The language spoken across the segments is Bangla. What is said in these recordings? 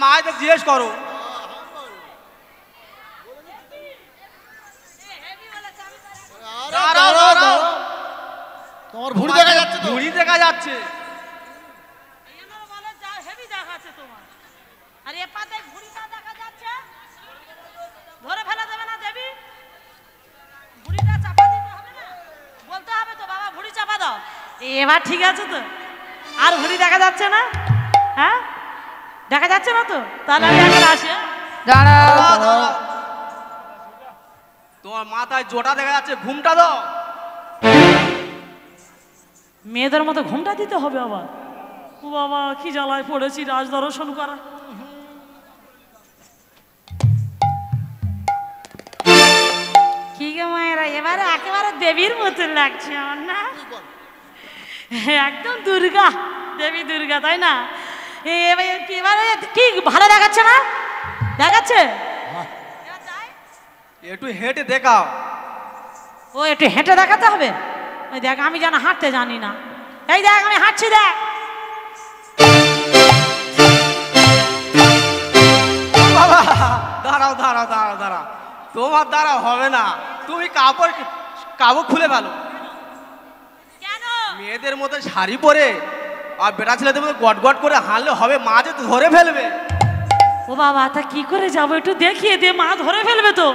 মায়েদের জিজ্ঞেস করো। তোমার ভুঁড়ি দেখা যাচ্ছে তো? ভুঁড়ি দেখা যাচ্ছে। ধরে ফেলা দেবে না দেবী? ভুঁড়িটা চাপা দিতে হবে না? বলতে হবে তো বাবা ভুঁড়ি চাপা দাও। এবার ঠিক আছে তো? আর ভুঁড়ি দেখা যাচ্ছে না? হ্যাঁ দেখা যাচ্ছে না তো? তাহলে আমি এখন আসি। দাঁড়াও, তোমার মাথায় জোটা দেখা যাচ্ছে, ঘুমটা দাও। মেয়েদের মতো ঘুমটা দিতে হবে আবার? ও বাবা কি জ্বালায় পড়েছি রাজ দর্শন করা। কি গো মায়েরা এবারে একেবারে দেবীর মতো লাগছে আমার না? একদম দুর্গা, দেবী দুর্গা, তাই না? এবারে কি ভালো দেখাচ্ছে না? দেখাচ্ছে? একটু হেঁটে দেখাও। ও একটু হেঁটে দেখাতে হবে? ওই দেখ আমি যেন হাঁটতে জানি না। এই দেখ আমি হাঁটছি, দেখ। বাবা দাঁড়াও দাঁড়াও দাঁড়াও দাঁড়াও, তোমার দ্বারা হবে না। তুমি কাপড় খুলে ফেলো। কেন? মেয়েদের মতো শাড়ি পরে আর বেটা ছেলেদের মতো গট গট করে হাঁটলে হবে? মা যে ধরে ফেলবে। ও বাবা তা কি করে যাবো? একটু দেখিয়ে দে, মা ধরে ফেলবে তো।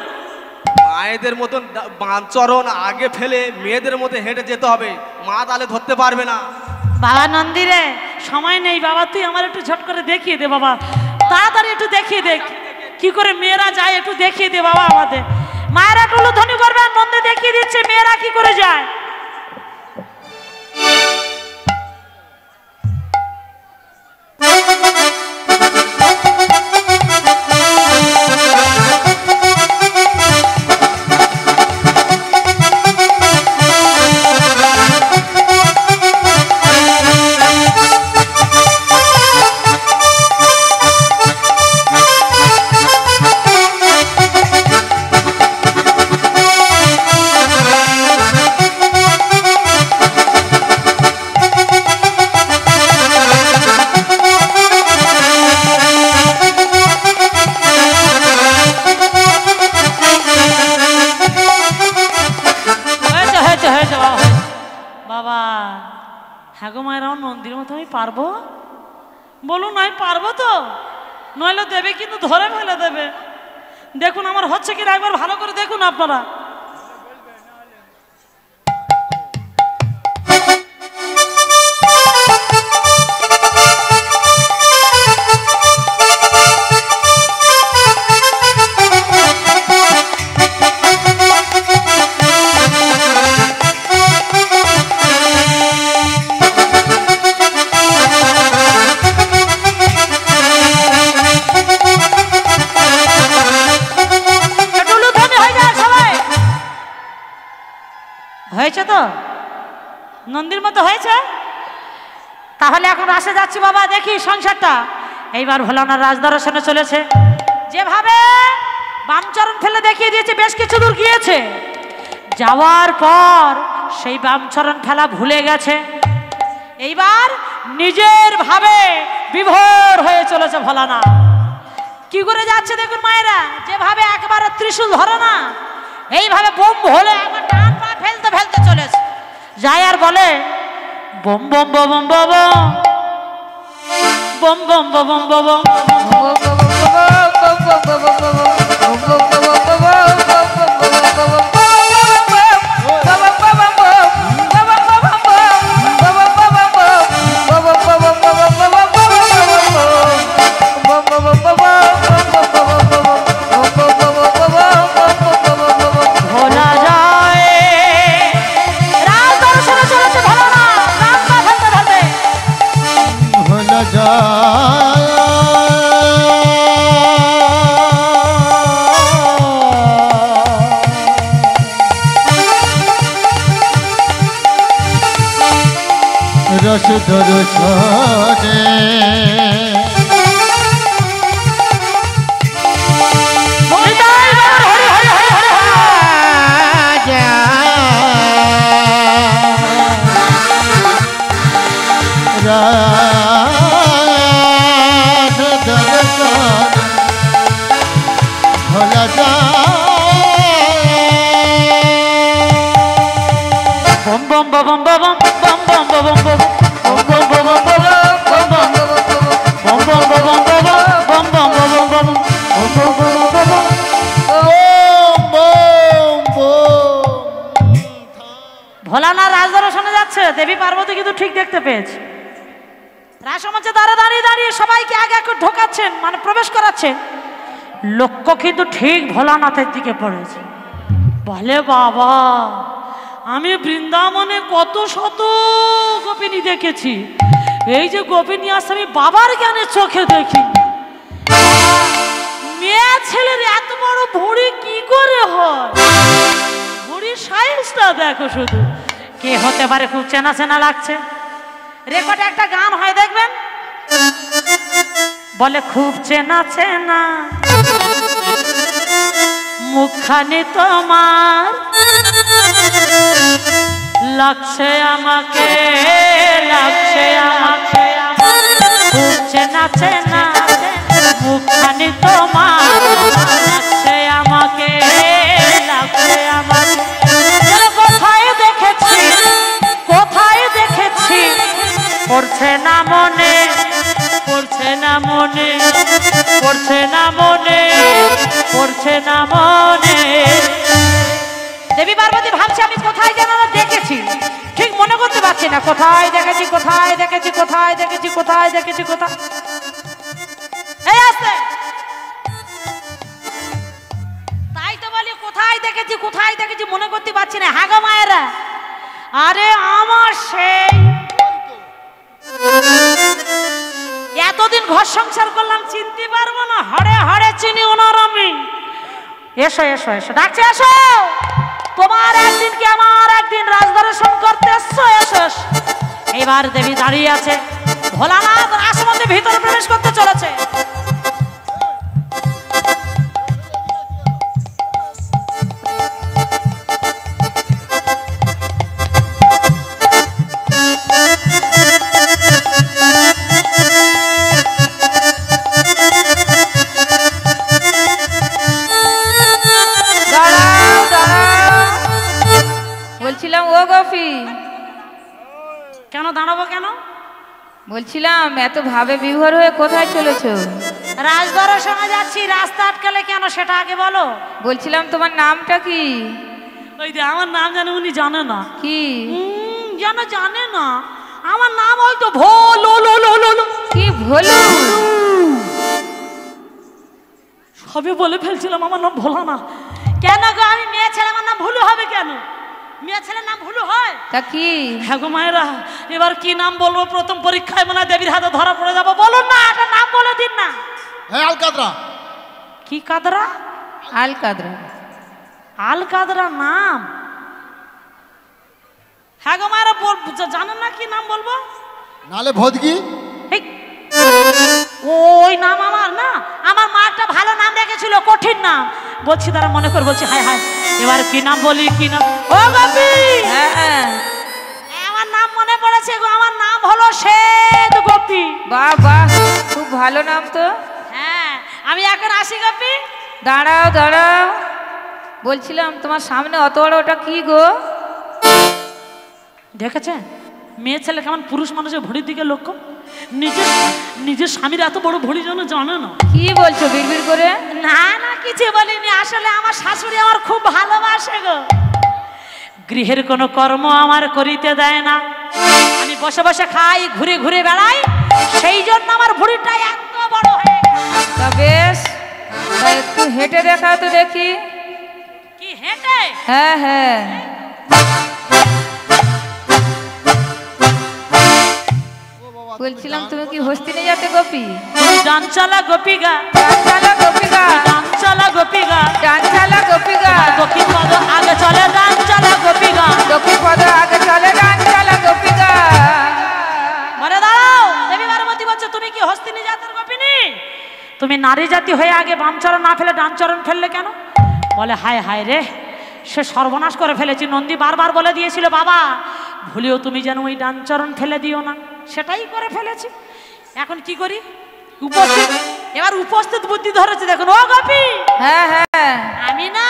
মায়েদের মতন বাঁচরণ আগে ফেলে মেয়েদের মতো হেঁটে যেতে হবে, মা তাহলে ধরতে পারবে না। বাবা নন্দীরে সময় নেই বাবা, তুই আমার একটু ঝট করে দেখিয়ে দে বাবা, তাড়াতাড়ি একটু দেখিয়ে দে কি করে মেয়েরা যায়, একটু দেখিয়ে দে বাবা আমাদের। মায়েরা টুলু ধ্বনি করবে আর নন্দী দেখিয়ে দিচ্ছে মেয়েরা কি করে যায়। হ্যাঁ গো মায়ের আমার মন্দির মতো আমি পারবো? বলুন আমি পারবো তো, নইলে দেবে কিন্তু ধরে ফেলে দেবে। দেখুন আমার হচ্ছে কিনা একবার ভালো করে দেখুন আপনারা। হয়েছে তো? নন্দীর মতো হয়েছে? তাহলে এখন আসে যাচ্ছি বাবা, দেখি সংসারটা এইবার ভোলানার রাজদর্শনে চলেছে। যেভাবে বামচরণ ফেলে দেখিয়ে দিয়েছে, বেশ কিছু দূর গিয়েছে, যাওয়ার পর সেই বামচরণ ফেলা ভুলে গেছে। এইবার নিজের ভাবে বিভোর হয়ে চলেছে ভোলানা। কি করে যাচ্ছে দেখুন মায়েরা, যেভাবে একবারে ত্রিশূল ধরে না, এইভাবে বোম হলে একবার ডান পা ফেলতে ফেলতে চলেছে। যায় আর বলে বম বম বম বম বম বম বম বম বম বম। রস দর্শনে রাস দর্শনে কিন্তু ঠিক দেখতে পেয়েছি। রাসমঞ্চে দাঁড়িয়ে দাঁড়িয়ে সবাইকে আগে আগে ঢোকাচ্ছেন, মানে প্রবেশ করাচ্ছেন। লক্ষ্য কিন্তু ঠিক ভোলানাথের দিকে পড়েছে। বলে বাবা, আমি বৃন্দাবনে কত শত গোপিনী দেখেছি, এই যে গোপিনী আসছে আমি বাবার জ্ঞানে চোখে দেখি। মেয়ে ছেলের এত বড় ভুঁড়ি কি করে হয়? ভুঁড়ির সাইজটা দেখো শুধু। কে হতে পারে? খুব চেনা চেনা লাগছে। রেকর্ডে একটা গান হয় দেখবেন, বলে খুব চেনা চেনা মুখখানি তোমার লাগছে আমাকে, লাগছে আমাকে, খুব চেনা চেনা মুখখানি তোমার লাগছে আমাকে, লাগছে আমাকে। কোথায় দেখেছি, কোথায় দেখেছি, পড়ছে না মনে, পড়ছে না মনে, পড়ছে না মনে, পড়ছে না মনে। দেবী পার্বতী ভাবছে আমি কোথায় যেন দেখেছি, ঠিক মনে করতে পারছি না। কোথায় দেখেছি, কোথায় দেখেছি, কোথায় দেখেছি, কোথায় দেখেছি, কোথায়। এই আসতে, তাই তো বলি কোথায় দেখেছি, কোথায় দেখেছি মনে করতে পারছি না। হাগা মায়েরা, আরে আমার সেই এতদিন ঘর সংসার করলাম, চিনতে পারবো না? হরে হরে চিনি ওনার আমি। এসো এসো এসো, ডাকছে এসো। তোমার একদিন কি আমার একদিন রাজদর্শন করতে এসছো, এসো। এইবার দেবী দাঁড়িয়ে আছে, ভোলানাথ রাসমধ্যে ভিতরে প্রবেশ করতে চলেছে। বলছিলাম ও গোপী, কেন দাঁড়াবো কেন? বলছিলাম এত ভাবে বিভোর হয়ে কোথায় চলেছো? রাজদর্শনে যাচ্ছি, রাস্তা আটকালে কেন সেটা আগে বলো। বলছিলাম তোমার নামটা কি? ওই যে আমার নাম জানে, উনি জানে না। কি যেন জানে না আমার নাম? হয়তো ভোলো লো লো লো লো। কি ভোলু? সবে বলে ফেলছিলাম আমার নাম ভোলা না। কেন গো, আমি মেয়ে ছেলে, আমার নাম ভুলু হবে কেন? মেয়ে ছেলের নাম ভুলু হয়? তা কি? হ্যাঁ গো মায়েরা, এবার কি নাম বলবো? প্রথম পরীক্ষায় মনে হয় দেবীর হাতে ধরা পড়ে যাবো। বলুন না, একটা নাম বলে দিন না। হ্যাঁ, আলকাদরা। কি কাদরা? আল কাদরা। আল কাদরা নাম? হ্যাঁ গো মায়েরা, জানেন না কি নাম বলবো? নালে ভদগি। এই, ওই নাম আমার না, আমার মা একটা ভালো নাম রেখেছিল, কঠিন নাম। বলছি তারা মনে করে, বলছি হায় হায় এবার কি নাম বলি, কি নাম? ও গোপী, হ্যাঁ, আমার নাম মনে পড়েছে গো, আমার নাম হলো শ্বেত গোপী। বাহ বাহ, খুব ভালো নাম তো। হ্যাঁ, আমি এখন আসি গোপী। দাঁড়াও দাঁড়াও, বলছিলাম তোমার সামনে অত বড় ওটা কি গো? দেখেছেন মেয়ে ছেলে কেমন পুরুষ মানুষের ভুঁড়ির দিকে লক্ষ্য? নিজের নিজের স্বামীর এত বড় ভুঁড়ি যেন জানে না। কি বলছো বিড়বিড় করে? না না, কিছু বলিনি। আসলে আমার শাশুড়ি আমার খুব ভালোবাসে গো। গৃহের কোনো কর্ম আমার করিতে দেয় না, আমি বসে বসে খাই, ঘুরে ঘুরে বেড়াই, সেই জন্য আমার ভুঁড়িটা এত বড় হয়ে গেছে। তা বেশ, তা একটু হেঁটে দেখাও তো দেখি। কি হেঁটে? হ্যাঁ হ্যাঁ। বলছিলাম তুমি কি হস্তিনে যাতে গোপী? ডানচালা গোপীগা, ডানচালা গোপীগা, ডানচালা গোপীগা, ডানচালা গোপীগা, দক্ষিণ পদ আগে চলে ডানচালা গোপীগা, দক্ষিণ পদ আগে চলে ডানচালা গোপীগা। মরে দাঁড়াও। দেবী পার্বতী বলছে তুমি কি হস্তিনী জাতের গোপিনী? তুমি নারী জাতি হয়ে আগে বাম চরণ না ফেলে ডান চরণ ফেললে কেন? বলে হায় হায় রে, সে সর্বনাশ করে ফেলেছি। নন্দী বারবার বলে দিয়েছিল বাবা ভুলেও তুমি যেন ওই ডান চরণ ফেলে দিও না, সেটাই করে ফেলেছি। এখন কি করি? উপস্থিত, এবার উপস্থিত বুদ্ধি ধরেছে দেখুন। ও গোপী, হ্যাঁ হ্যাঁ, আমি না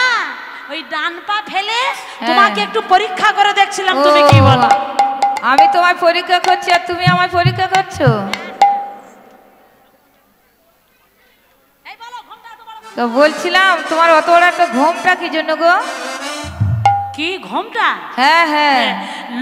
ওই ডান পা ফেলে তোমাকে একটু পরীক্ষা করে দেখছিলাম, তুমি কি ও, বলো? আমি তোমায় পরীক্ষা করছি আর তুমি আমায় পরীক্ষা করছো? এই বলো, ঘোমটা এত বড় তো বলছিলাম তোমার অত বড় একটা ঘোমটা কি জন্য গো? কি ঘোমটা? হ্যাঁ হ্যাঁ।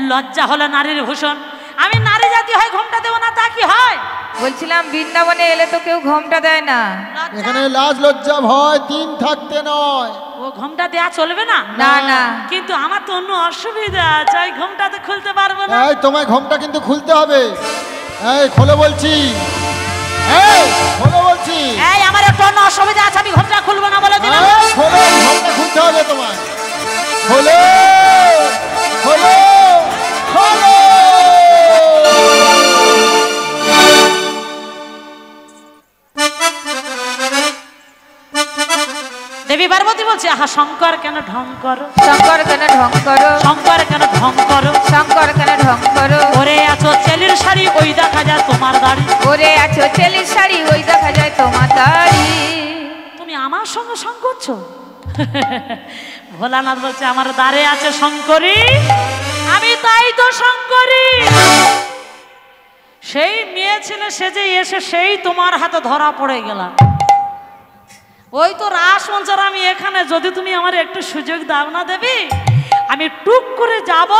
লজ্জা হলো নারীর ভূষণ, আমি নারী জাতি হয় ঘোমটা দেবো না তা কি হয়? বলছিলাম বৃন্দাবনে এলে তো কেউ ঘোমটা দেয় না। লজ্জা? এখানে লাজ লজ্জা ভয় তিন থাকতে নয়। ও ঘোমটা দেয়া চলবে না? না না কিন্তু আমার তো অন্য অসুবিধা আছে, ওই ঘোমটা তো খুলতে পারবো না। এই তোমায় ঘোমটা কিন্তু খুলতে হবে। এই খোলো বলছি, এই খোলো বলছি। এই আমার একটু অন্য অসুবিধা আছে, আমি ঘোমটা খুলবো না বলে দিলাম। এই খোলো, ঘোমটা খুলতে হবে তোমায়। খোলো খোলো খোলো। দেবী পার্বতী বলছে, আহা শঙ্কর কেন ঢং করো, শঙ্কর কেন ঢং করো, শঙ্কর কেন ঢং করো, শঙ্কর কেন ঢং করো। ওরে আছো চেলির শাড়ি ওই দেখা যায় তোমার দাড়ি। ওরে আছো চেলির শাড়ি ওই দেখা যায় তোমার দাড়ি। তুমি আমার সঙ্গে সঙ্গ করছো? ভোলানাথ বলছে, আমার দ্বারে আছে শঙ্করী, আমি তাই তো শঙ্করী। সেই মেয়ে ছেলে সেজে এসে সেই তোমার হাতে ধরা পড়ে গেলাম। ওই তো রাস মঞ্চের আমি এখানে, যদি তুমি আমার একটু সুযোগ দাও না দেবী, আমি টুক করে যাব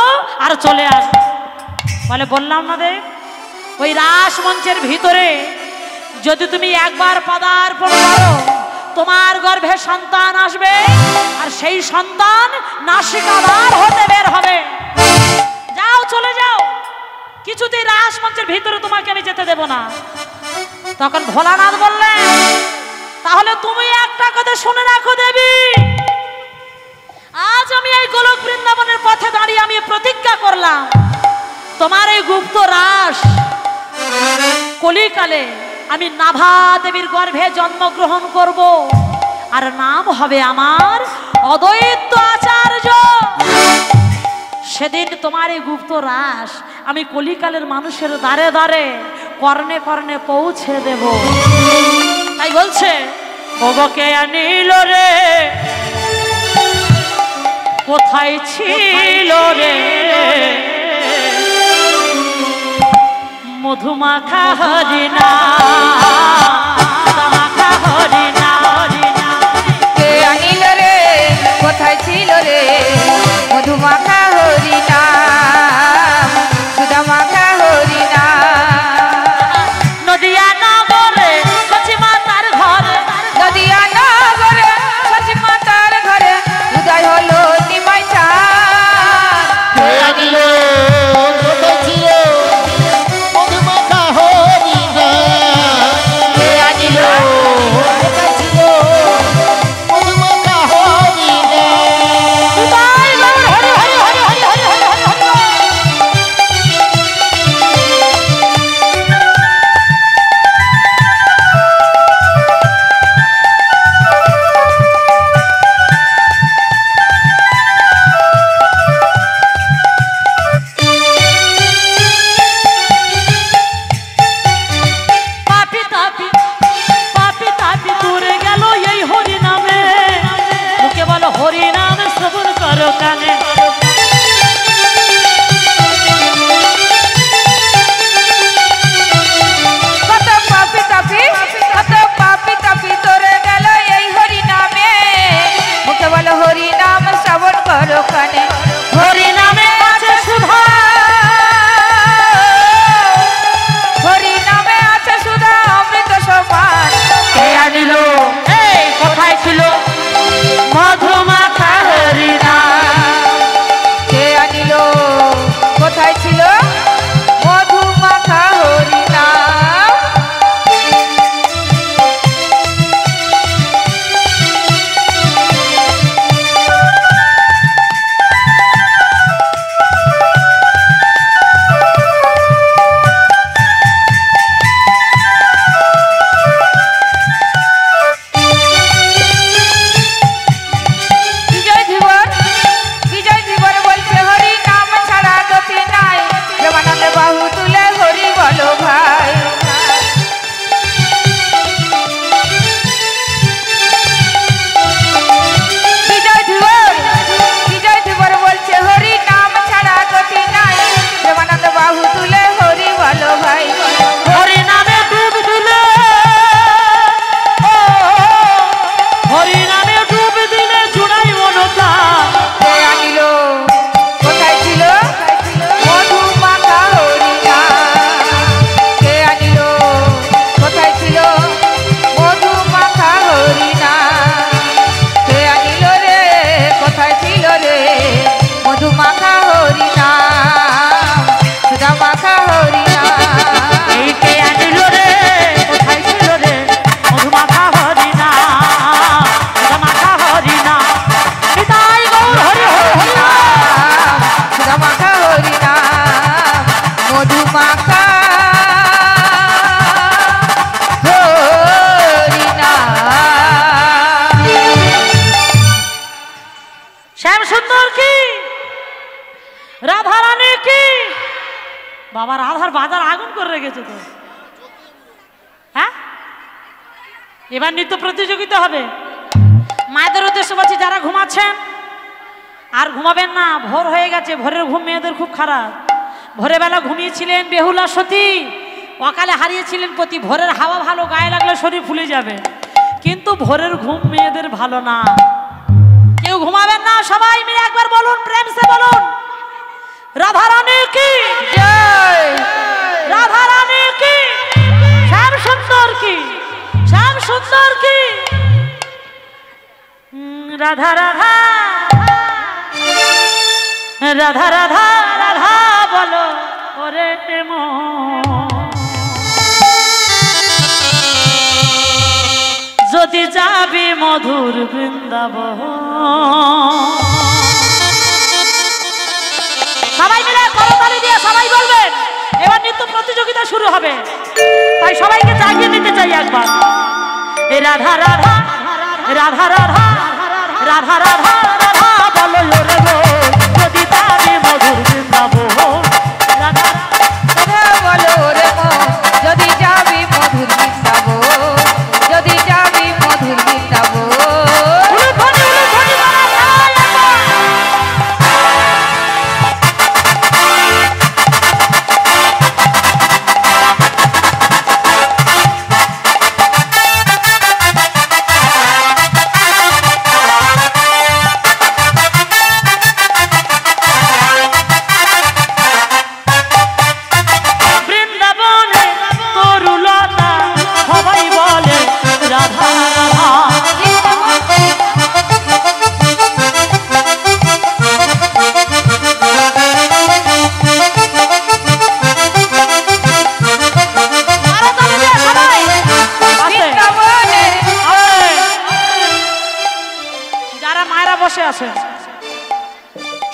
আর চলে আসবো। বলে বললাম না দেব, ওই রাস মঞ্চের ভিতরে যদি তুমি একবার পদার্পণ করো, তোমার গর্ভে সন্তান আসবে, আর সেই সন্তান নাসিকাদার হতে বের হবে। যাও চলে যাও, কিছুতেই রাস মঞ্চের ভিতরে তোমাকে আমি যেতে দেব না। তখন ভোলানাথ বললেন, তাহলে তুমি একটা কথা শুনে রাখো দেবী, আজ আমি এই গোলক বৃন্দাবনের পথে দাঁড়িয়ে আমি প্রতিজ্ঞা করলাম, তোমার এই গুপ্ত রাস কলিকালে আমি নাভা দেবীর গর্ভে জন্মগ্রহণ করব, আর নাম হবে আমার অদ্বৈত আচার্য। সেদিন তোমার এই গুপ্ত রাস আমি কলিকালের মানুষের দ্বারে দ্বারে কর্ণে কর্ণে পৌঁছে দেব। তাই বলছে, ওগোকে আনিল রে, কোথায় ছিল রে মধুমাখা হরিণা, মাখা হরিণা হরিণা। কে আনিল রে, কোথায় ছিল রে মধুমাখা হরিণা, সুদামাখা হরিণা। নদিয়া নগরে সচিমাতার ঘরে, নদিয়া নগরে সচিমাতার ঘরে উদয় হলো নিমাই চাঁদ। কে আনিল, কোথায় ছিল মধুমাখা হরিণা, পড়ে গেছে তো। হ্যাঁ, এবার নৃত্য প্রতিযোগিতা হবে। মায়েদের উদ্দেশ্য বলছি, যারা ঘুমাচ্ছেন আর ঘুমাবেন না, ভোর হয়ে গেছে, ভোরের ঘুম মেয়েদের খুব খারাপ। ভোরে বেলা ঘুমিয়েছিলেন বেহুলা সতী, অকালে হারিয়েছিলেন পতি। ভোরের হাওয়া ভালো, গায়ে লাগলে শরীর ফুলে যাবে, কিন্তু ভোরের ঘুম মেয়েদের ভালো না। কেউ ঘুমাবেন না, সবাই মিলে একবার বলুন, প্রেম সে বলুন, রাধা রানী কি জয়, রাধা রানী কি, শ্যাম সুন্দর কি, শ্যাম সুন্দর কি, রাধা রাধা রাধা রাধা রাধা বলো ওরে মন। যদি যাবি মধুর বৃন্দাবন। সবাই মিলে করতালি দিয়ে সবাই বলবেন, এবার নৃত্য প্রতিযোগিতা শুরু হবে। তাই সবাইকে জাগিয়ে নিতে চাই একবার। এ রাধা রাধা রাধা রাধা রাধা রাধা রাধা বলো ওরে মন। যদি যাবি মধুর বৃন্দাবন। রাধা রাধা বলো রে মন, যদি যাবি মধুর বৃন্দাবন, যদি যাবি মধুর বৃন্দাবন।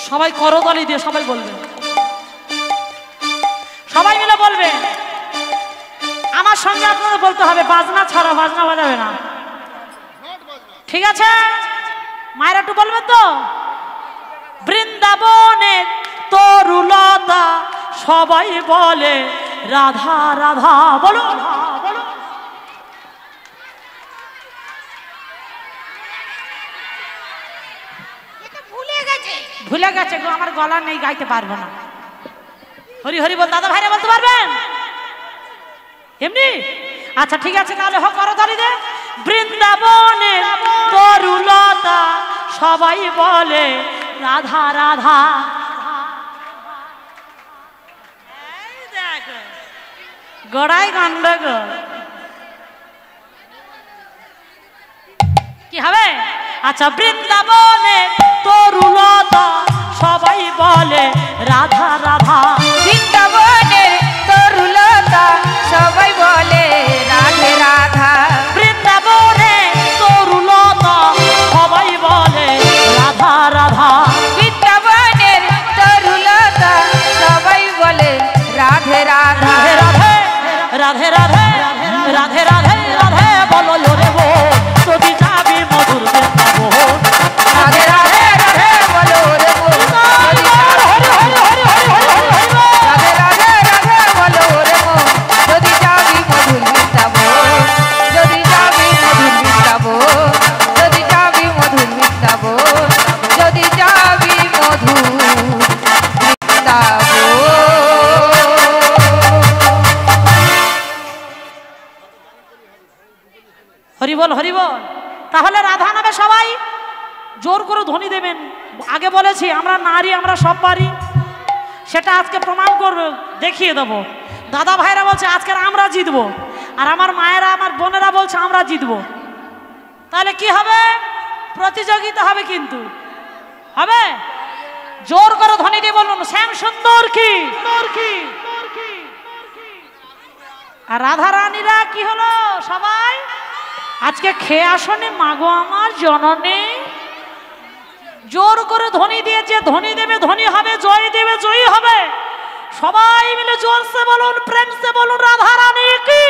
সবাই করতালি দিয়ে সবাই বলবেন, সবাই মিলে বলবেন। আমার সঙ্গে আপনাদের বলতে হবে, বাজনা ছাড়া, বাজনা বাজাবে না, ঠিক আছে? মায়েরা একটু বলবেন তো। বৃন্দাবনের তরুলতা সবাই বলে রাধা রাধা বলো। ভুলে গেছে গো, আমার গলা নেই, গাইতে পারবো না। হরি হরি বল। দাদা ভাইরা বলতে পারবেন এমনি? আচ্ছা ঠিক আছে, তাহলে হোক করতালি দে। বৃন্দাবনের তরুলতা সবাই বলে রাধা রাধা। গড়াই গন্ডগোল কি হবে? আচ্ছা, বৃন্দাবনের তরুলতা সবাই বলে রাধা রাধা। বৃন্দাবনের তরুলতা সবাই বলে রাধে রাধা। বৃন্দাবনের তরুলতা সবাই বলে রাধা রাধা। বৃন্দাবনের তরুলতা সবাই বলে রাধে রাধা। রাধে রাধে রাধে রাধে রাধে রাধে বলো ওরে মন। যদি যাবি মধুর বৃন্দাবন। রাধে রাধে রাধে বলো রে মন। রাধে রাধে রাধে বলো রে মন। যদি যাবি মধুর বৃন্দাবন, যদি যাবি মধুর বৃন্দাবন, যদি যাবি মধুর বৃন্দাবন, যদি যাবি মধুর বৃন্দাবন। হরি বল হরি বল। তাহলে রাধা নামে সবাই জোর করে ধ্বনি দেবেন। আগে বলেছি আমরা নারী, আমরা সব পারি, সেটা আজকে প্রমাণ করবে, দেখিয়ে দেবো। দাদা ভাইরা বলছে আজকের আমরা জিতবো, আর আমার মায়েরা, আমার বোনেরা বলছে আমরা জিতবো। তাহলে কি হবে? প্রতিযোগিতা হবে, কিন্তু হবে। জোর করে ধ্বনি দিয়ে বলুন, শ্যাম সুন্দর কি। আর রাধা রানীরা কি হলো? সবাই আজকে খেয়ে আসনে মাগো আমার জননী। জোর করে ধ্বনি দিয়ে, যে ধ্বনি দেবে ধ্বনি হবে, জয় দেবে জয়ী হবে। সবাই মিলে জোরসে বলুন, প্রেম সে বলুন, রাধা রানী কি।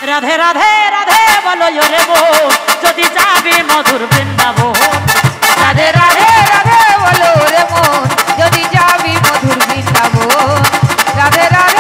রাধে রাধে রাধে বলো ওরে মন। যদি যাবি মধুর বৃন্দাবন। রাধে রাধে রাধে বলো রে মন। যদি যাবি মধুর বৃন্দাবন। রাধে রাধে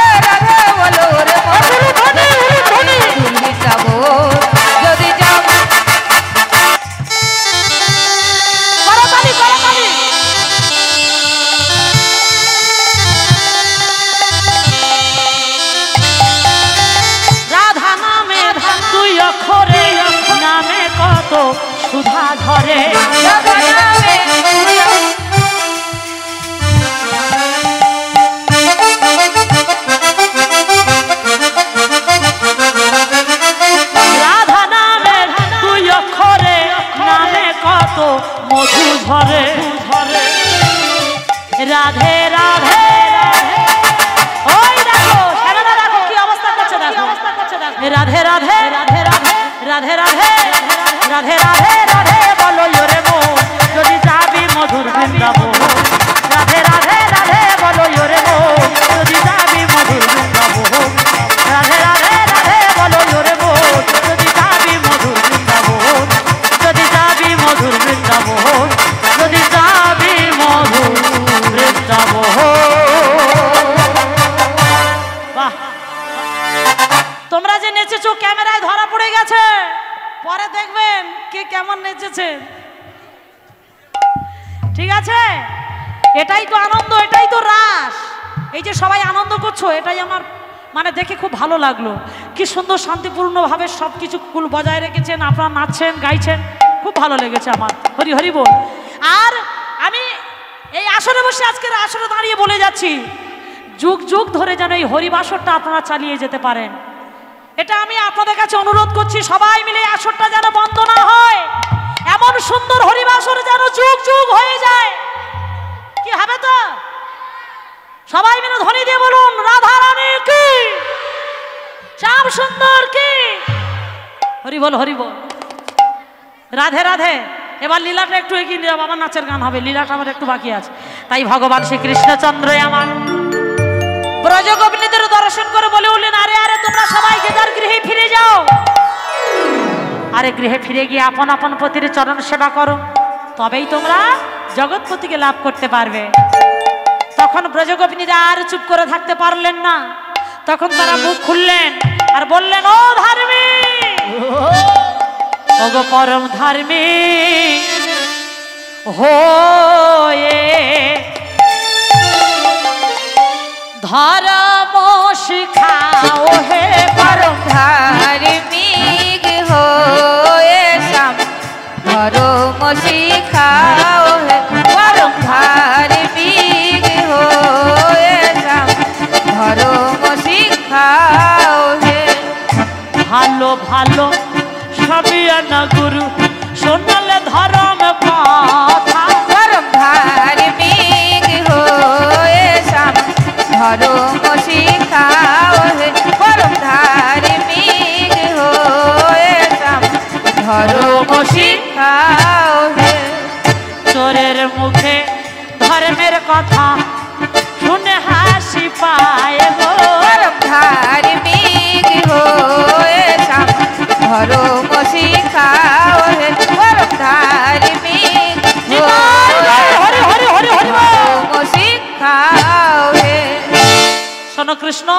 রাধে রাধে রাধে রাধে রাধে রাধে রাধে রাধে রাধে বলো ওরে মন যদি যাবি মধুর বৃন্দাবন রাধে রাধে রাধে বলো ওরে মন যদি যাবি মধুর বৃন্দাবন রাধে রাধে রাধে বলো ওরে মন যদি যাবি মধুর বৃন্দাবন যদি যাবি মধুর বৃন্দাবন যদি যাবি মধুর বৃন্দাবন। বাহ, তোমরা যে নেচেছো ক্যামেরায় ধরা পড়ে গেছে, পরে দেখবেন কে কেমন নেচেছে। ঠিক আছে, এটাই তো আনন্দ, এটাই তো রাস। এই যে সবাই আনন্দ করছো, এটাই আমার মানে দেখে খুব ভালো লাগলো। কি সুন্দর শান্তিপূর্ণভাবে সব কিছু কুল বজায় রেখেছেন, আপনারা নাচছেন গাইছেন, খুব ভালো লেগেছে আমার। হরি হরি বল। আর আমি এই আসরে বসে আজকের আসরে দাঁড়িয়ে বলে যাচ্ছি, যুগ যুগ ধরে যেন এই হরিবাসরটা আপনারা চালিয়ে যেতে পারেন, এটা আমি আপনাদের কাছে অনুরোধ করছি। সবাই মিলে এই আসরটা যেন বন্ধ না হয়, এমন সুন্দর হরিবাসর যেন যুগ যুগ হয়ে যায়। কি হবে তো? সবাই মিলে ধ্বনি দিয়ে বলুন রাধা রানী কি, শ্যাম সুন্দর কি। হরি বল হরি বল। রাধে রাধে। এবার লীলাটা একটু এগিয়ে নিয়ে যাবো, আমার নাচের গান হবে, লীলাটা আমার একটু বাকি আছে। তাই ভগবান শ্রী কৃষ্ণচন্দ্র আমার ব্রজগোপিনীদের দর্শন করে বলে উঠলেন, আরে আরে তোমরা সবাই যে যার গৃহে ফিরে যাও। আরে গৃহে ফিরে গিয়ে আপন আপন পতির চরণ সেবা করো, তবেই তোমরা জগৎপতিকে লাভ করতে পারবে। তখন ব্রজগোপিনীরা আর চুপ করে থাকতে পারলেন না, তখন তারা মুখ খুললেন আর বললেন, ও ধার্মিক, ওগো পরম ধার্মিক হয়ে ধর্ম শিখাও হে পরম ধার্মিক হয়ে শ্যাম ধর্ম শিখাও হে পরম ধার্মিক হয়ে শ্যাম ধর্ম শিখাও হে। ভালো ভালো সবই না গুরু শোনালে ধর্ম কথা, পরম ধার্মিক হয়ে শ্যাম ধর্ম শিখাও হে পরম ধার্মিক হয়ে শ্যাম ধর্ম শিখাও হে। চোরের মুখে ধর্মের কথা শুনে হাসি পায় গো, পরম ধার্মিক হয়ে শ্যাম ধর্ম শিখাও হে পরম ধার্মিক হরি হরি হরি হরি বল। ধর্ম শিখাও হে। শোনো কৃষ্ণ,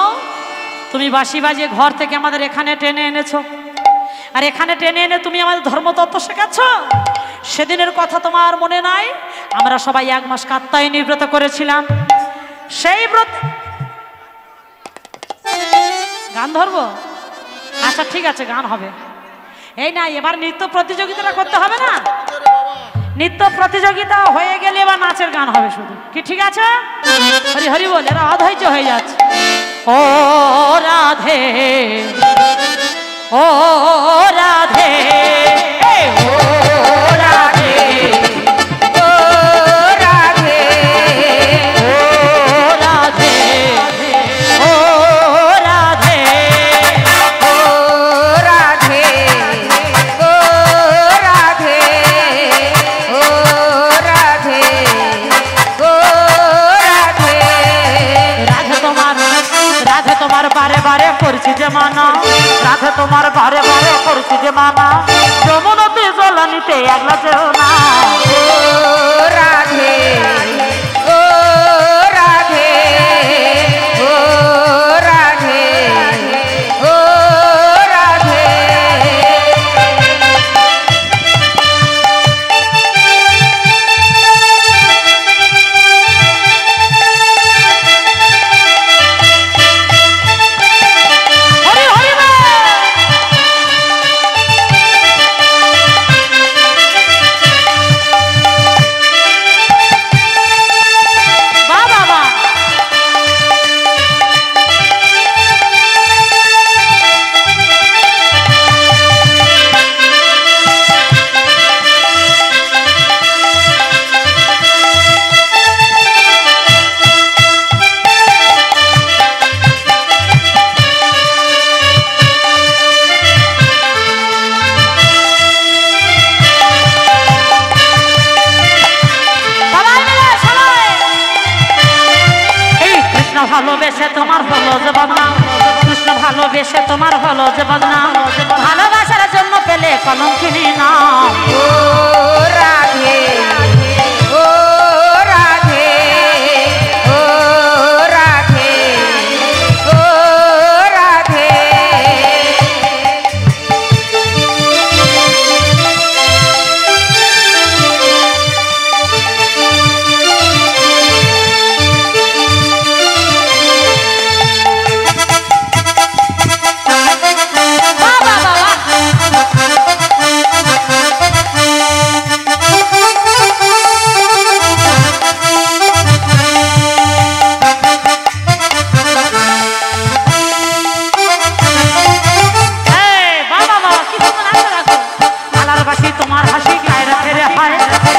তুমি বাঁশি বাজিয়ে ঘর থেকে আমাদের এখানে টেনে এনেছো, আর এখানে টেনে এনে তুমি আমাদের ধর্মতত্ত্ব শেখাচ্ছ। সেদিনের কথা তোমার মনে নাই? আমরা সবাই 1 মাস কাত্যায়নী ব্রত করেছিলাম। সেই ব্রত গান ধরবো? আচ্ছা ঠিক আছে, গান হবে। এই না, এবার নৃত্য প্রতিযোগিতাটা করতে হবে না? নৃত্য প্রতিযোগিতা হয়ে গেলে এবার নাচের গান হবে শুধু, কি ঠিক আছে? হরি হরি বল। এরা অধৈর্য হয়ে যাচ্ছে। ও রাধে ও রাধে ও রাধে ও রাধে ও রাধে ও রাধে ও রাধে ও রাধে ও রাধে ও রাধে। রাধে তোমার বারে বারে করছি যে মানা, রাধে তোমার বারে বারে করছি যে মানা, যমুনাতে জলানিতে একলা যেও না। ও রাধে ও রাধে ও রাধে ও রাধে। হরি হরি বল। ভালোবেসে তোমার হলো যে বদনাম, কৃষ্ণ ভালোবেসে তোমার হলো যে বদনাম, ভালোবাসার জন্য পেলে কলঙ্কিনী নাম। ও রাধে ও রাধে ও রাধে ও রাধে। বাবা বাবা তোমার হাসি কায়রা ফেরে হায়,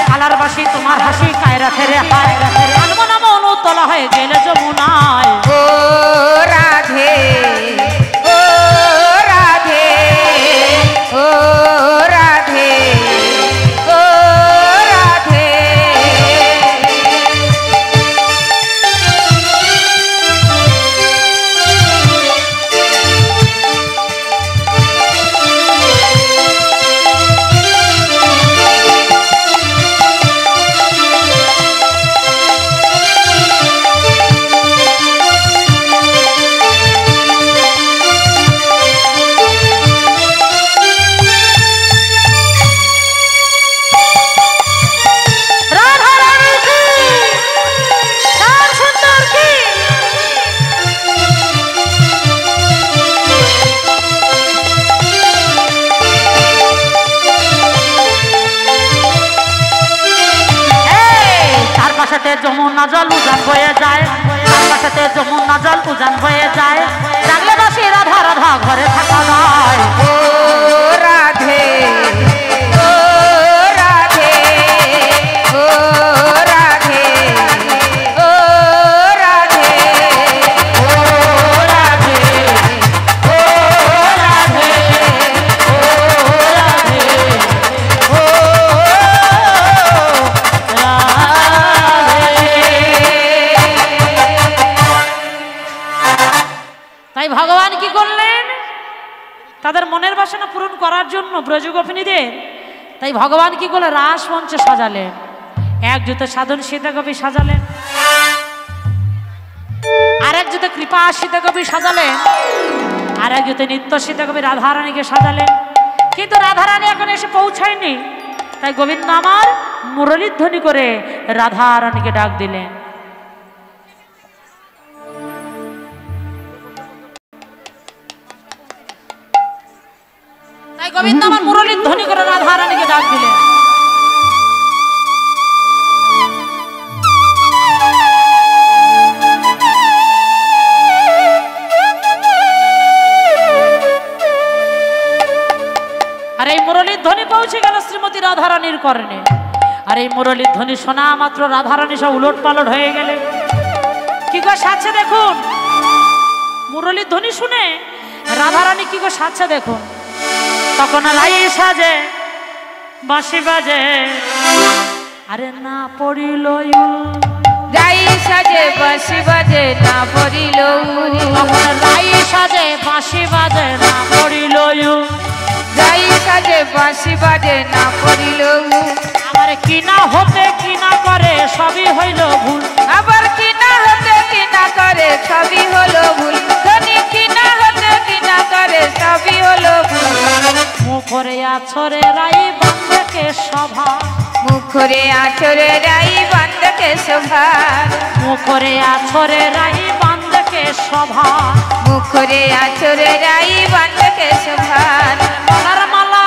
কালার বাসি তোমার হাসি কায়রা ফেরে হায়, আনমনা মন তোলা হয়ে গেলে যমুনায়। ও রাধে ও রাধে ও রাধে ও রাধে। রাধা রানী কি, শ্যাম সুন্দর কি। তার পাশেতে যমুনা জল উজান বয়ে যায়, তার পাশেতে যমুনা জল উজান বয়ে যায়, জানলে বাসি রাধা রাধা ঘরে থাকা যায়। ও রাধে ও রাধে ও রাধে ও রাধে ও রাধে ও রাধে ও তাই ভগবান কি করলেন, তাদের মনের বাসনা পূরণ করার জন্য ব্রজগোপিনীদের, তাই ভগবান কি করলেন, রাস মঞ্চ সাজালেন। এক জুতে সাধন সীতাকবি সাজালেন, আর এক জুতে কৃপা সীতাকবি সাজালেন, আর এক জুতে নিত্য সীতাকবি রাধারানীকে সাজালেন। কিন্তু রাধারানী এখন এসে পৌঁছায়নি, তাই গোবিন্দ আমার মুরলীধ্বনি করে রাধারানীকে ডাক দিলেন। তাই গোবিন্দ আমার মুরলীর ধ্বনি করে রাধারানীকে ডাক দিলেন। আর এই মুরলীর ধ্বনি পৌঁছে গেল শ্রীমতী রাধারানীর কর্ণে। আর এই মুরলীর ধ্বনি শোনা মাত্র রাধারানী সব উলট পালট হয়ে গেলেন। কি গো সাজছে দেখুন, মুরলীর ধ্বনি শুনে রাধারানী কি গো সাজছে দেখুন। তখন লাই সাজে বাঁশি বাজে, আরে না পড়িল যাই সাজে বাঁশি বাজে না পড়িল, তখন লাই সাজে বাঁশি বাজে না পড়িল, যাই সাজে বাঁশি বাজে না পড়িল। আমার কিনা হতে কিনা করে সবই হইল ভুল, আবার কিনা হতে কিনা করে সবই হলো ভুল, ধনী কিনা হতে কিনা করে সবই হলো ভুল। মুখরে আছরে রাই বান্ধকে সভা, মুখরে আচরে রাই বান্ধকে শোভা, মুখরে আছরে রাই বান্ধকে সভা, মুখরে আচরে রাই বান্ধকে শোভা। গলার মালা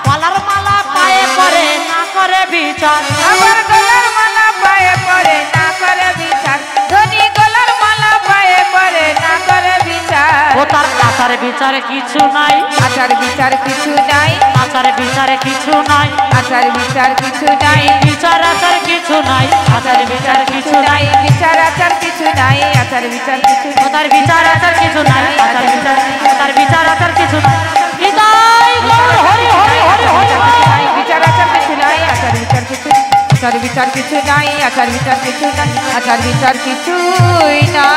গলার মালা পায়ে করে না করে বিচার, আবার গলার মালা পায়ে পড়ে না করে বিচার, ধনী গলার মালা পায়ে পড়ে না করে বিচার। ও তার আচার বিচারে কিছু নাই, আচার বিচার কিছু নাই, আচার বিচারে কিছু নাই, আচার বিচার কিছু নাই, বিচার আচার কিছু নাই, আচার বিচার কিছু নাই, বিচার আচার কিছু নাই, আচার বিচার কিছু ও তার বিচার আচার কিছু নাই, আচার বিচার ও তার বিচার আচার কিছু নাই। নিতাই গৌর হরি হরি হরি হরি নাই, বিচার আচার কিছু নাই, আচার বিচার কিছু আচার বিচার কিছু নাই, আচার বিচার কিছু নাই, আচার বিচার কিছুই না।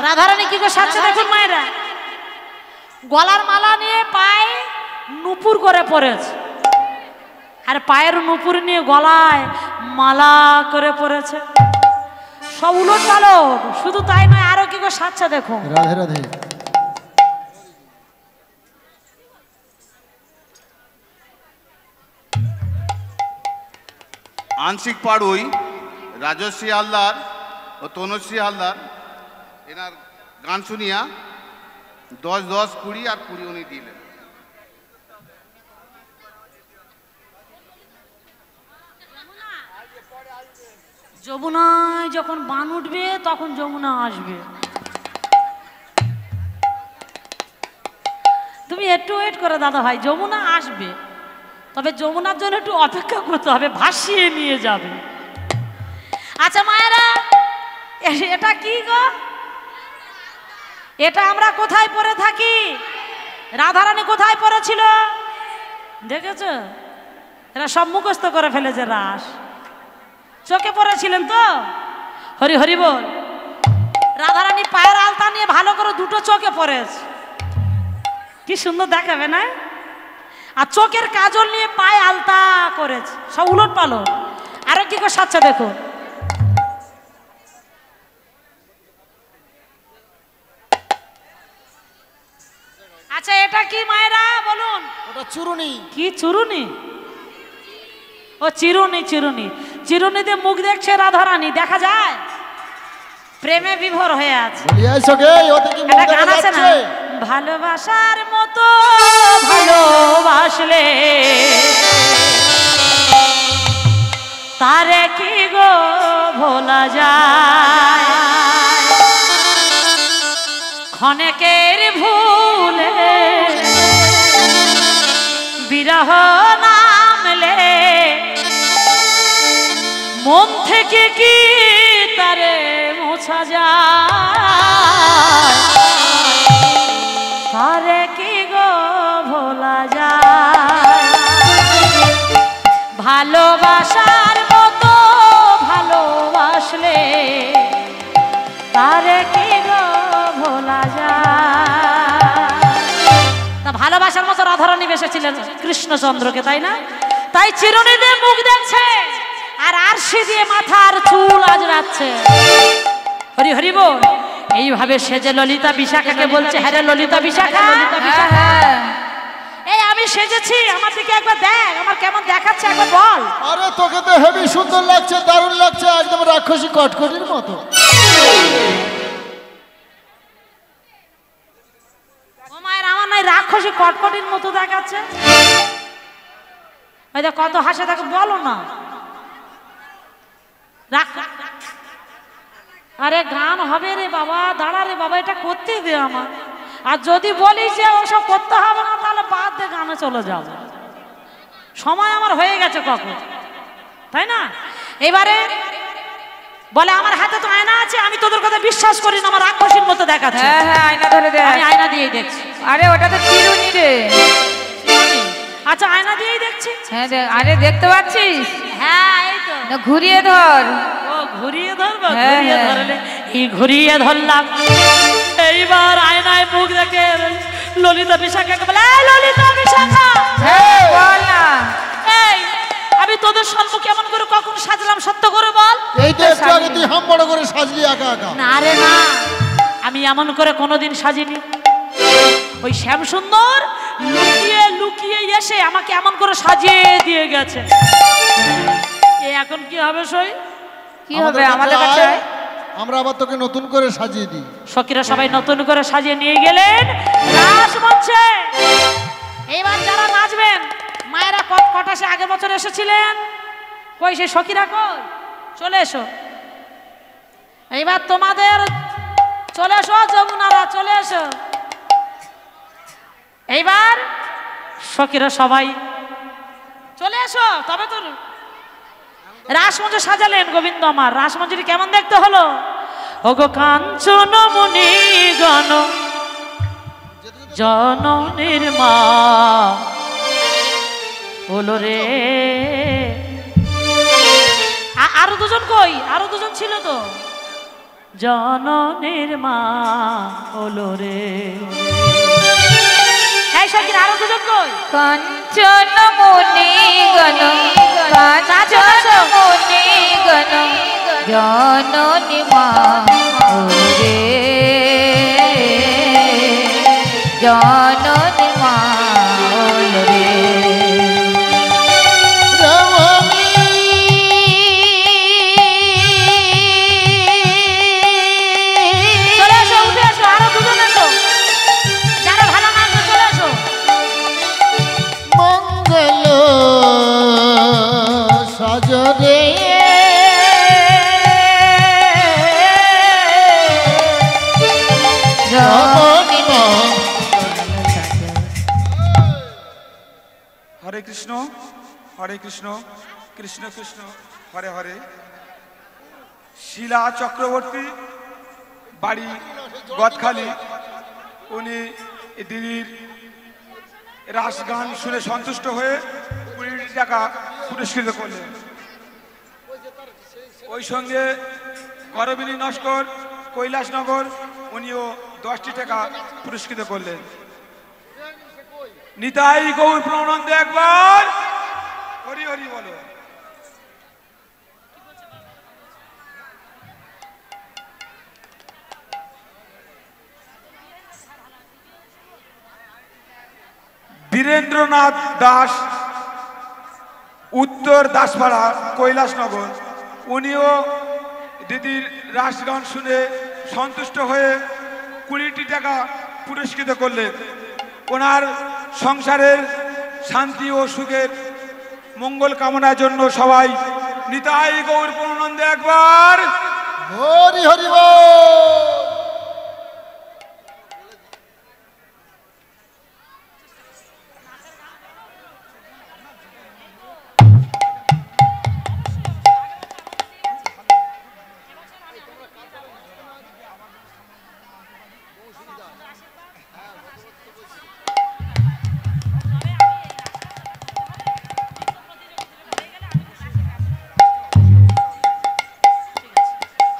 রাধারানী কি করে সাজছে দেখুন মায়েরা, গলার মালা নিয়ে পায়ে নুপুর করে পড়েছে, আর পায়ের নুপুর নিয়ে গলায় মালা করে পড়েছে, সব উলট পালট। শুধু তাই নয়, আরো কি করে সাজছে দেখুন। রাধে রাধে। আংশিক পাড়ুই রাজশ্রী হালদার ও তনুশ্রী হালদার এনার গান শুনিয়া 10, 10, 20 আর 20 উনি দিলেন। যমুনায় যখন বান উঠবে তখন যমুনা আসবে। তুমি একটু ওয়েট করে দাদা ভাই, যমুনা আসবে, তবে যমুনার জন্য একটু অপেক্ষা করতে হবে, ভাসিয়ে নিয়ে যাবে। আচ্ছা মায়েরা, এটা কি গো? এটা আমরা কোথায় পরে থাকি? রাধারানী কোথায় পড়েছিল দেখেছ? এরা সব মুখস্থ করে ফেলেছে। রাস চোখে পড়েছিলেন তো? হরি হরি বল। রাধারানী পায়ের আলতা নিয়ে ভালো করে দুটো চোখে পড়েছে, কি সুন্দর দেখাবে না? আর চোখের কাজল নিয়ে পায়ে আলতা করেছে, সব উলট পালট। আরো কি করে সাজছে দেখো। আচ্ছা এটা কি মায়েরা বলুন? ওটা চুরুনি। কি চুরুনি? ও চিরুনি, চিরুনি। চিরুনিতে মুখ দেখছে রাধারানী, দেখা যায়? প্রেমে বিভোর হয়ে আছে। বলিয়াইছো গে, ওতে কি মুখ একটা দেখা গান আছে না, যাচ্ছে? ভালোবাসার মতো ভালোবাসলে তারে কি গো ভোলা যায়, ক্ষণেকের ভুলে বিরহ নামলে মন থেকে কি তারে মোছা যায়, তারে কি গো ভোলা যায়, ভালোবাসার মতো ভালোবাসলে তারে কি গো ভোলা যায়। তা ভালোবাসার মতো রাধারানী বেসেছিলেন কৃষ্ণচন্দ্রকে, তাই না? তাই চিরুনিতে মুখ দেখছে আর আরশি দিয়ে মাথার চুল আজরাচ্ছে। হরি হরি বল। এইভাবে সেজে ললিতা বিশাখাকে বলছে, হ্যাঁ রে ললিতা বিশাখা, এই আমি সেজেছি, আমার দিকে একবার দেখ, আমার কেমন দেখাচ্ছে একবার বল। আরে তোকে তো হেভি সুন্দর লাগছে, দারুণ লাগছে, একদম রাক্ষসী কটকটির মতো। ও মায়ের আমার নাই রাক্ষসী কটকটির মতো দেখাচ্ছে। ওই দেখ কত হাসে, দেখো বলো না। আরে গান হবে রে বাবা, দাঁড়া রে বাবা, এটা করতে দে আমার। আর যদি বলি যে ওসব করতে হবে না, তাহলে বাদ দিয়ে গানে চলে যাও, সময় আমার হয়ে গেছে কখন, তাই না? এবারে বলে আমার হাতে তো আয়না আছে, আমি তোদের কথা বিশ্বাস করি না, আমার রাক্ষসীর মতো দেখাচ্ছে। হ্যাঁ হ্যাঁ, আয়না ধরে দে। আমি আয়না দিয়েই দেখছি। আরে ওটা তো চিরুনি রে। আচ্ছা আয়না দিয়েই দেখছি। হ্যাঁ আরে দেখতে পাচ্ছিস? হ্যাঁ এই তো। না ঘুরিয়ে ধর। ও ঘুরিয়ে ধরবো? হ্যাঁ, ঘুরিয়ে হ্যাঁ। ধরলে এই ঘুরিয়ে ধরলাম। এইবার আয়নায় মুখ দেখে ললিতা বিশাখাকে বলে, এই ললিতা বিশাখা, হ্যাঁ বল না। এই আমি তোদের সম্মুখে এমন করে কখন সাজলাম, সত্য করে বল। এই তো একটু আগে তুই হাম বড় করে সাজলি একা একা। না রে না, আমি এমন করে কোনোদিন সাজিনি। ওই শ্যাম সুন্দর লুকিয়ে লুকিয়ে এসে আমাকে এমন করে সাজিয়ে দিয়ে গেছে। এ এখন কি হবে সই? কি হবে আমাদের কাছে? আমরা আবার তোকে নতুন করে সাজিয়ে দিই। সখীরা সবাই নতুন করে সাজিয়ে নিয়ে গেলেন রাস মঞ্চে। এইবার যারা নাচবেন, মায়েরা কটা সে আগের বছর এসেছিলেন, কই সে সখীরা কই? চলে এসো। এইবার তোমাদের চলে এসো, যমুনারা চলে এসো। এইবার সখীরা সবাই চলে এসো, তবে তো রাসমঞ্চ সাজালেন গোবিন্দ আমার। রাসমঞ্চটি কেমন দেখতে হলো? ওগো কাঞ্চন মুনি গণ জননীর মা, ওলো রে। আরো দুজন কই? আরো দুজন ছিল তো। জননীর মা ওলো রে। এই সঙ্গীত আরো দুজন কই? কাঞ্চন মুনি গণ, কাঞ্চন মুনি গণ, জননী মা ওরে, জননী মা ওরে। চলে এসো, উঠে এসো, আরো দুজন এসো, যারা ভালো নাচো চলে এসো। মঙ্গল সাজরে জননী মা। হরে কৃষ্ণ হরে কৃষ্ণ কৃষ্ণ কৃষ্ণ হরে হরে। শিলা চক্রবর্তী, বাড়ি গদখালি, উনি দিদির রাস গান শুনে সন্তুষ্ট হয়ে 20 টাকা পুরস্কৃত করলেন। ওই সঙ্গে করবিনী নস্কর, কৈলাসনগর, উনিও 10টি টাকা পুরস্কৃত করলেন। নিতাই গৌর প্রণানন্দে একবার হরি হরি বলো। বীরেন্দ্রনাথ দাস, উত্তর দাসপাড়া, কৈলাসনগর, উনিও দিদির রাসগান শুনে সন্তুষ্ট হয়ে 20টি টাকা পুরস্কৃত করলেন। ওনার সংসারের শান্তি ও সুখের মঙ্গল কামনার জন্য সবাই নিতাই গৌর প্রণানন্দে একবার হরি হরি বল।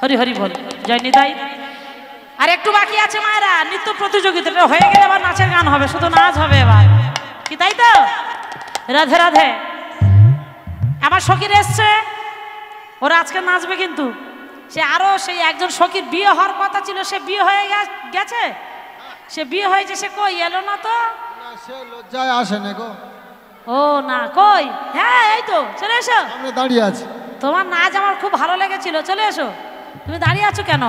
হরি হরি বল, জয় নিতাই। আর একটু বাকি আছে মায়েরা, নৃত্য প্রতিযোগিতাটা হয়ে গেলে আবার নাচের গান হবে, শুধু নাচ হবে এবার, কি তাই তো? রাধে রাধে। আমার সখীর এসছে, ওরা আজকে নাচবে কিন্তু। সে আরো সেই একজন সখীর বিয়ে হওয়ার কথা ছিল, সে বিয়ে হয়ে গেছে, সে বিয়ে হয়েছে, সে কই এলো না তো? সে লজ্জায় আসে না গো। ও না, কই? হ্যাঁ এই তো, চলে এসো। আমি দাঁড়িয়ে আছি। তোমার নাচ আমার খুব ভালো লেগেছিল, চলে এসো। তুমি দাঁড়িয়ে আছো কেন?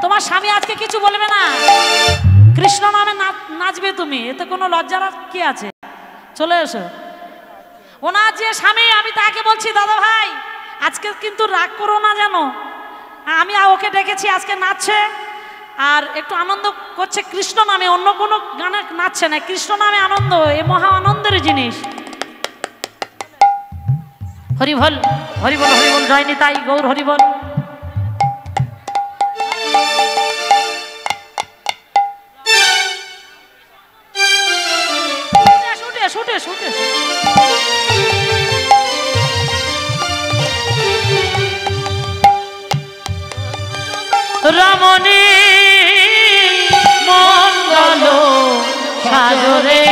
তোমার স্বামী আজকে কিছু বলবে না, কৃষ্ণ নামে নাচবে তুমি, এতে কোনো লজ্জার কি আছে? চলে এসো। ওনার যে স্বামী, আমি তাকে বলছি দাদা ভাই আজকে কিন্তু রাগ করো না জানো, আমি ওকে ডেকেছি, আজকে নাচছে আর একটু আনন্দ করছে কৃষ্ণ নামে, অন্য কোনো গানে নাচছে না, কৃষ্ণ নামে আনন্দ, এ মহা আনন্দের জিনিস। হরি বল হরি বল হরি বল, জয় নিতাই গৌর হরি বল। শুটে শুটে রমণী মঙ্গল সাজরে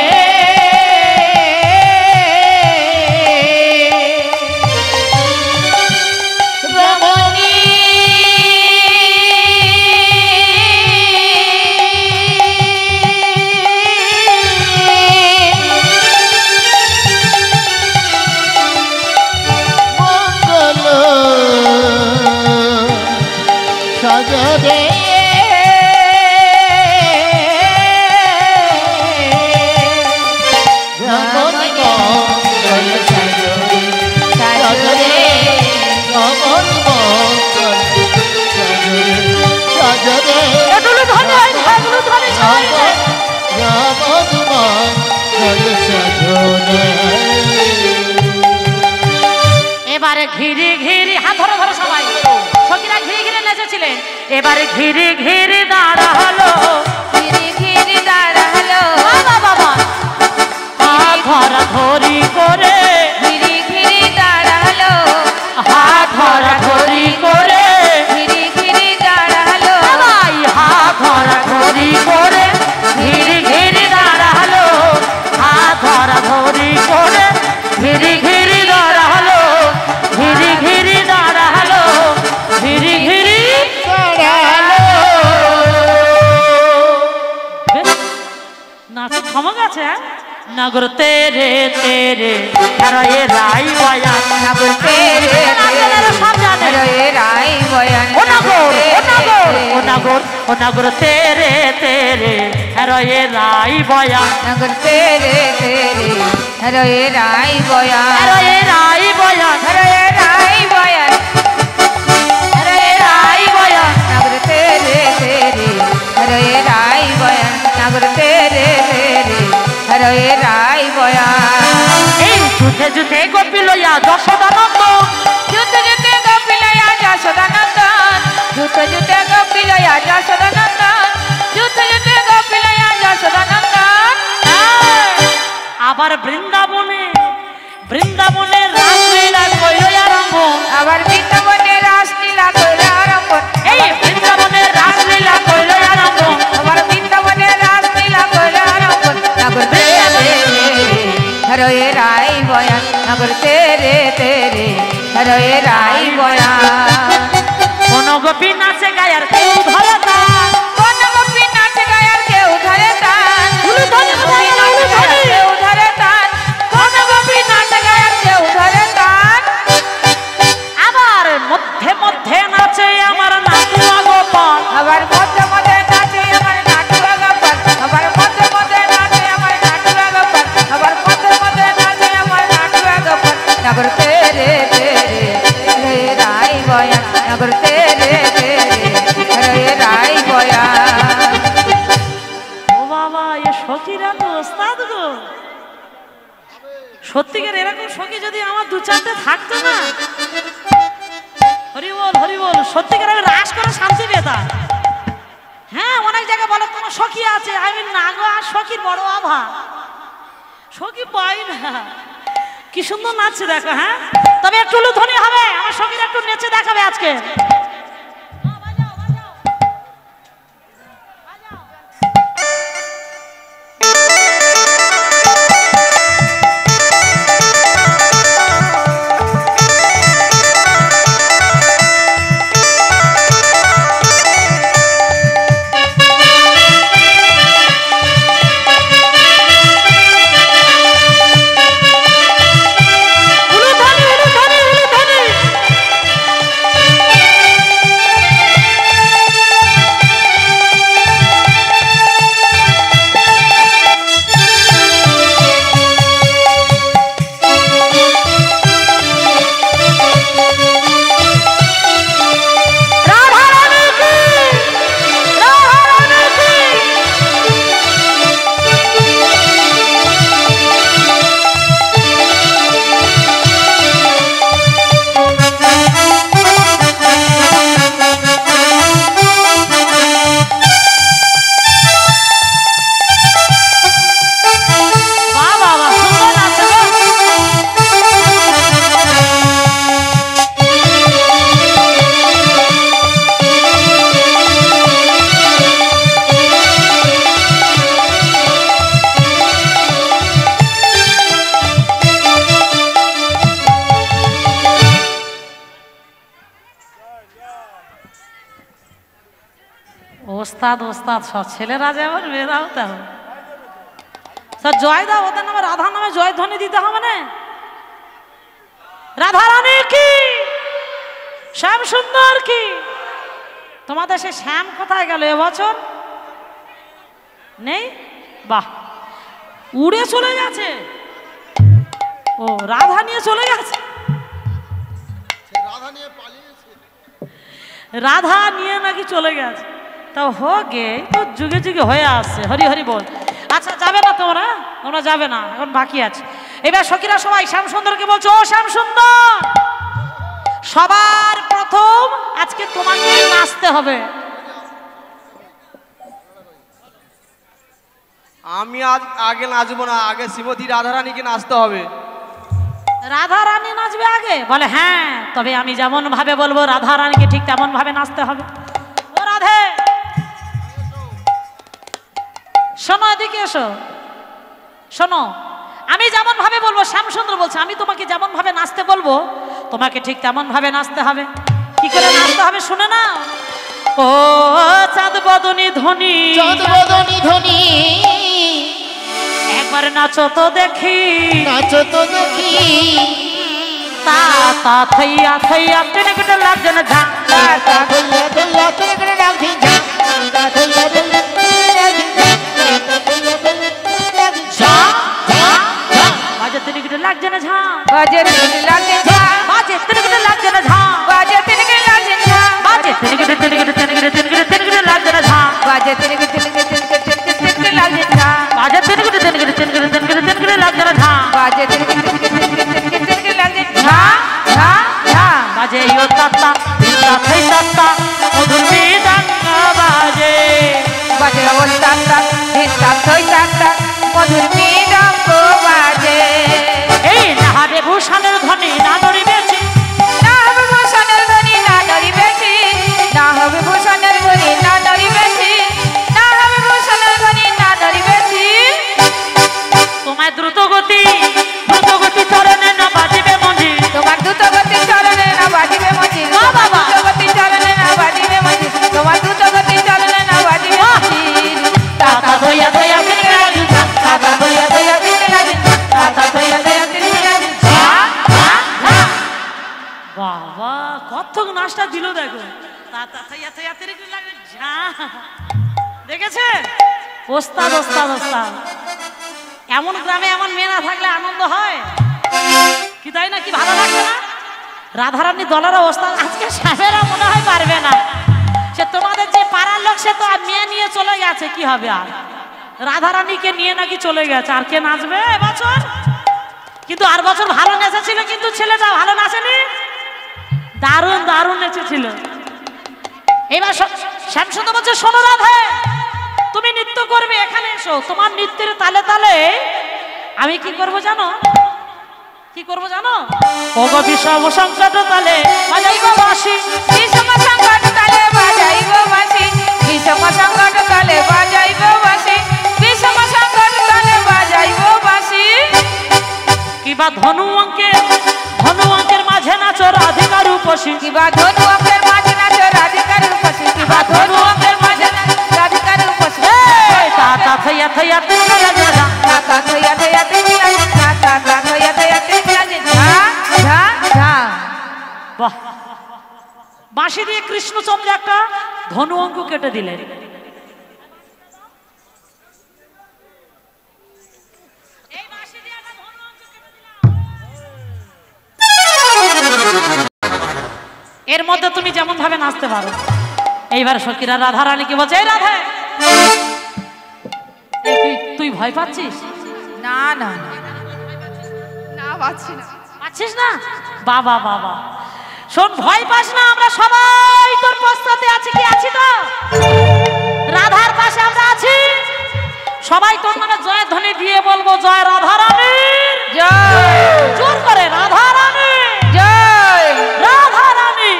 এবারে ঘিরে ঘিরে, হাত ধরো ধরো সবাই, সখীরা ঘিরে ঘিরে নেচেছিলেন, এবারে ঘিরে ঘিরে দাঁড়ালো, ঘিরে ঘিরে দাঁড়ালো বাবা বাবা ধরা ধরি করে নাচ ক্ষমা গেছে নগর তেরে তেরে হরে রাই বয়ান নগর তেরে আপনারা সব জানেন হরে রাই বয়ান ও নগর ও নগর ও নগর ও নগর তেরে তেরে হরে রাই বয়ান নগর তেরে তেরে হরে রাই বয়ান হরে রাই বয়ান হরে রাই বয়ান হরে রাই বয়ান নগর তেরে তেরে হরে রাই বয়ান নগর তেরে তেরে হরে রাই বয়ান এই যুদ্ধে যুদ্ধে গোপী লইয়া যশোদানন্দ যুদ্ধে যুদ্ধে গোপিলয়া যশোদানন্দন যুদ্ধে যুদ্ধে গোপিলয়া যশোদানন্দন যুদ্ধে যুদ্ধে গোপিলয়া যশোদানন্দন আবার বৃন্দাবনে বৃন্দাবনে রাসলীলা কইল আরম্ভ আবার বৃন্দাবনে রাসলীলা কইল আরম্ভ এই বৃন্দাবনে রাসলীলা কইল আরম্ভ আবার বৃন্দাবনে রাসলীলা কইল আরম্ভ নগর তেরে হরে রাই বয়ান নগর তেরে তেরে হরে রাই বয়ান কোন গোপী নাচে গায়ার কেউ ধরে তা কোন গোপী নাচে গায়ার কেউ ধরে তান গোপী নাচে গায়ার কেউ ধরে তান কোন গোপী নাচে গায়ার কেউ ধরে তান আবার মধ্যে মধ্যে নাচে আমার নাতুয়া গোপাল আবার মধ্যে মধ্যে নাচে আমার নাটুয়া গোপাল আবার মধ্যে মধ্যে নাচে আমার নাটুয়া গোপাল আবার মধ্যে মধ্যে নাচে আমার নাটুয়া গোপাল নগর তেরে তেরে হরে রাই বয়ান নগর তেরে তেরে হরে রাই বয়ান ও বাবা এ সখীরা তো ওস্তাদ গো সত্যিকার এরকম সখী যদি আমার দু চারটে থাকতো না হরি বল সত্যিকার আমি রাস করে শান্তি পেতাম হ্যাঁ অনেক জায়গায় বলে কোনো সখী আছে আমি না গো আর সখীর বড় অভাব সখী পাই না কি সুন্দর নাচছে দেখো হ্যাঁ তবে একটু লুধনি হবে আমার সখীরা একটু নেচে দেখাবে আজকে ওস্তাদ ওস্তাদ সব ছেলেরা যেমন মেয়েরাও তেমন স্যার জয় দাও ওদের নামে রাধা নামে জয় ধ্বনি দিতে হবে না রাধা রানী কি শ্যাম সুন্দর কি তোমাদের সে শ্যাম কোথায় গেল এবছর নেই বাহ উড়ে চলে গেছে ও রাধা নিয়ে চলে গেছে রাধা নিয়ে পালিয়েছে রাধা নিয়ে নাকি চলে গেছে তা হোকে তো যুগে যুগে হয়ে আসছে হরি হরি বল আচ্ছা যাবে না তোমরা তোমরা যাবে না এখন বাকি আছে এবার সখীরা সবাই শ্যাম সুন্দরকে বলছো ও শ্যাম সুন্দর সবার প্রথম আজকে তোমাকে নাচতে হবে আমি আজ আগে নাচবো না, আগে শ্রীমতী রাধারানীকে নাচতে হবে। রাধা রানী নাচবে আগে? বলে হ্যাঁ, তবে আমি যেমন ভাবে বলবো রাধা রানীকে ঠিক তেমন ভাবে নাচতে হবে। ও রাধে, শোনো, এদিকে এসো, শোনো, আমি যেমন ভাবে বলবো, শ্যামসুন্দর বলছে আমি তোমাকে যেমন ভাবে নাচতে বলবো তোমাকে ঠিক তেমন ভাবে নাচতে হবে। কি করে নাচতে হবে শুনে না। ও চাঁদ বদনী ধ্বনি, চাঁদ বদনী ধ্বনি, এবার নাচো তো দেখি নাচো তো দেখি তা তা থইয়া থইয়া তিনকটা লাগছে না ঝাঁ তা ধইয়া ধইয়া তিনকটা লাগছে ঝাঁ তা ধইয়া ধইয়া বাজে তিনকটা লাগছে না ঝাঁ বাজে তিনকটা লাগছে ঝাঁ বাজে তিনকটা লাগছে না ঝাঁ বাজে তিনকটা লাগছে ঝাঁ বাজে তিনকটা লাগছে না ঝাঁ বাজে তিনকটা লাগছে ঝাঁ বাজে তিনকটা লাগছে না ঝাঁ বাজে তিনকটা লাগছে ঝাঁ ঝাঁ ঝাঁ বাজে ইয়ো তাত্তা তিনটা থই তাত্তা মধুর মৃদঙ্গ বাজে বাজে ওল তাত্তা ধিত্তা থই তাত্তা মধুর মৃদঙ্গ বাজে এই নাহারে ভূষণের ধ্বনি না দড়ি বেশি না হবে ভূষণের ধ্বনি না দড়ি বেশি না হবে ভূষণের ধ্বনি না দড়ি বেশি না হবে ভূষণের ধ্বনি না দড়ি বেশি তোমায় দ্রুত গতি চরণে না বাজিবে মঞ্জি তোমার দ্রুত গতি চরণে না বাজিবে মঞ্জি বাহ, বাহ, বাহ। দ্রুত গতি চরণে না বাজিবে মঞ্জি তোমার দ্রুত গতি চরণে না বাজিবে মঞ্জি তাতা ধইয়া ধইয়া তিনকে লাগি ঝাঁ তাতা ধইয়া ধইয়া তিনকে লাগি তাতা ধইয়া ধইয়া তিনকে লাগি বাবা কতক্ষণ নাচটা দিল দেখো তাতা থইয়া থইয়া তিনকে লাগি ঝাঁ দেখেছে ওস্তাদ ওস্তাদ ওস্তাদ এমন গ্রামে এমন মেয়ে না থাকলে আনন্দ হয় কি তাই না কি ভালো লাগছে না রাধারানী দলেরও ওস্তাদ আজকে সাহেবেরা মনে হয় পারবে না সে তোমাদের যে পাড়ার লোক সে তো আর মেয়ে নিয়ে চলে গেছে কি হবে আর রাধারানীকে নিয়ে নাকি চলে গেছে আর কে নাচবে এবছর কিন্তু আর বছর ভালো নেচেছিল কিন্তু ছেলেটা ভালো নাচেনি দারুণ দারুণ নেচেছিল এবার শ্যামসুন্দর বলছে শোনো রাধে তুমি নৃত্য করবে এখানে এসো তোমার নৃত্যের তালে তালে আমি কি করব জানো কি করব জানো ওগো বিষম সংকট তালে বাজাইব বাঁশি বিষম সংকট তালে বাজাইব বাঁশি বিষম সংকট তালে বাজাইব বাঁশি বিষম সংকট তালে বাজাইব বাঁশি কিবা ধনু অঙ্কের মাঝে নাচো রাধিকার উপসী কিবা ধনু অঙ্কের মাঝে নাচো রাধিকার উপসী কিবা ধনু অঙ্কের মাঝে নাচো রাধিকার উপসী তাতা থইয়া থইয়া তিনকে লাগি ঝাঁ তাতা থইয়া থইয়া তিনকে লাগি তাতা থইয়া থইয়া তিনকে লাগি ঝাঁ ঝাঁ ঝাঁ বাহ বাঁশি দিয়ে কৃষ্ণচন্দ্র একটা ধনু অঙ্ক কেটে দিলেন এর মধ্যে তুমি যেমন ভাবে নাচতে পারো এইবার সখীরা রাধারানীকে বলছে এই রাধে তুই ভয় পাচ্ছিস না না না পাচ্ছি না পাচ্ছিস না বাবা বাবা শোন ভয় পাস না আমরা সবাই তোর পশ্চাতে আছি কি আছি তো রাধার পাশে আমরা আছি সবাই তোর নামে জয় ধ্বনি দিয়ে বলবো জয় রাধারানীর জয় জোর করে রাধারানী জয় রাধারানী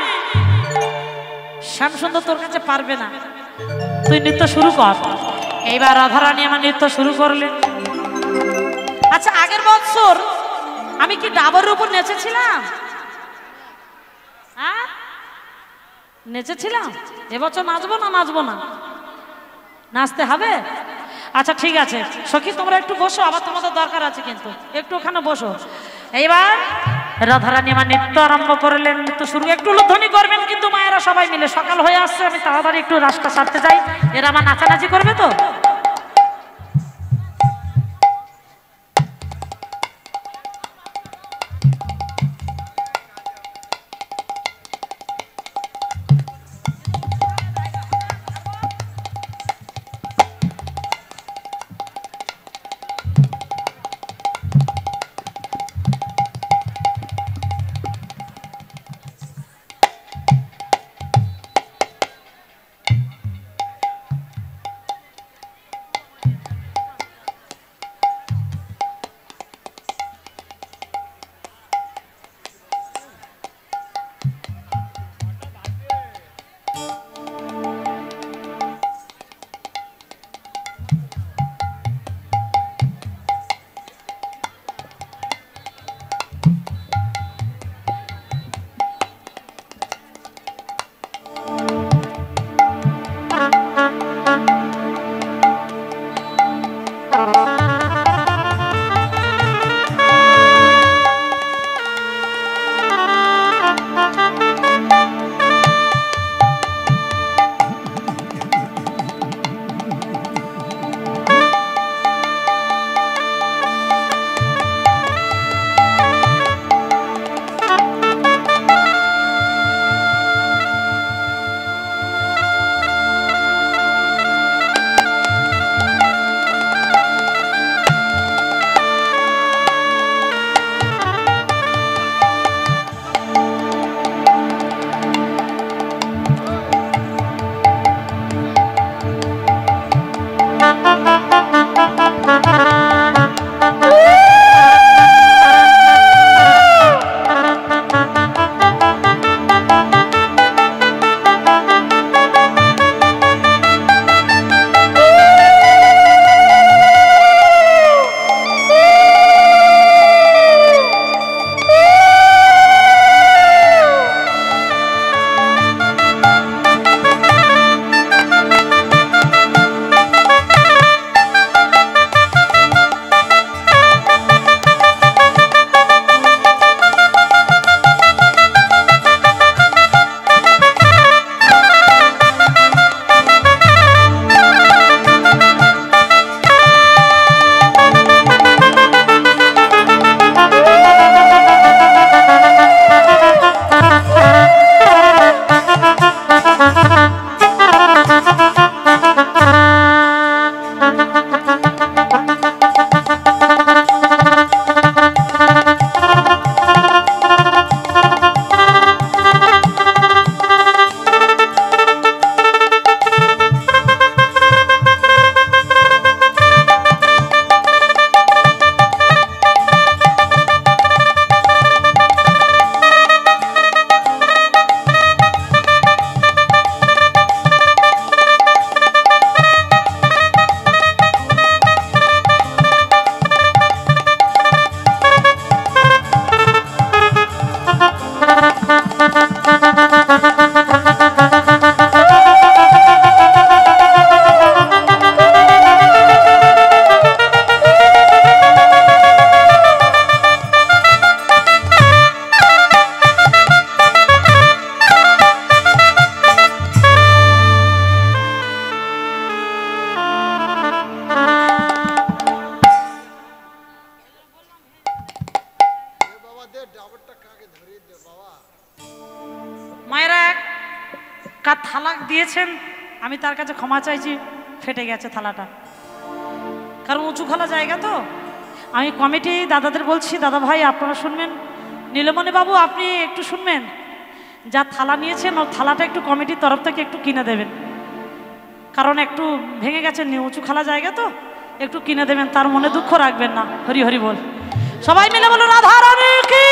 শ্যামসুন্দর তোর কাছে পারবে না তুই নৃত্য শুরু কর এইবার রাধারানী আমার নৃত্য শুরু করলেন আচ্ছা আগের বছর আমি কি ডাবরের উপর নেচেছিলাম হ্যাঁ নেচেছিলাম এবছর নাচবো না নাচতে হবে আচ্ছা ঠিক আছে সখী তোমরা একটু বসো আবার তোমাদের দরকার আছে কিন্তু একটু ওখানে বসো এইবার রাধারানী আমার নৃত্য আরম্ভ করলেন নৃত্য শুরু একটু ধ্বনি করবেন কিন্তু মায়েরা সবাই মিলে সকাল হয়ে আসছে আমি তাড়াতাড়ি একটু রাস্তা সারতে যাই এরা আমার নাচানাচি করবে তো দিয়েছেন, আমি তার কাছে ক্ষমা চাইছি, ফেটে গেছে থালাটা, কারণ উঁচু খালা জায়গা তো। আমি কমিটি দাদাদের বলছি, দাদা ভাই আপনারা শুনবেন, নীলমণি বাবু আপনি একটু শুনবেন, যা থালা নিয়েছেন ও থালাটা একটু কমিটির তরফ থেকে একটু কিনে দেবেন, কারণ একটু ভেঙে গেছে, উঁচু খালা জায়গা তো, একটু কিনে দেবেন, তার মনে দুঃখ রাখবেন না। হরি হরি বল, সবাই মিলে বলো রাধা রানী কি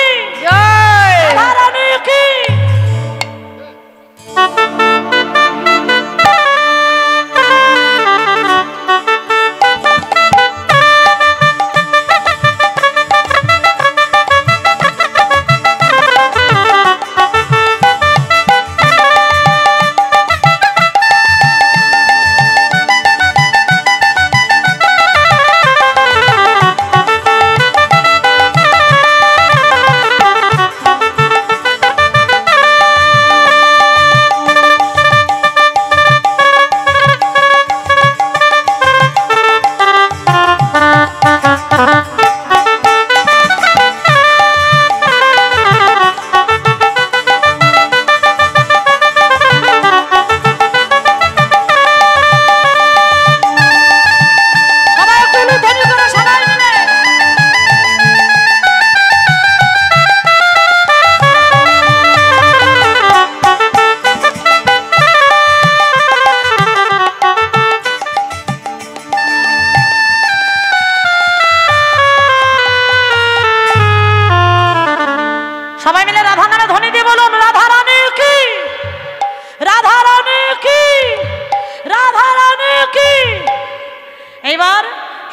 জয়, রাধা রানী কি।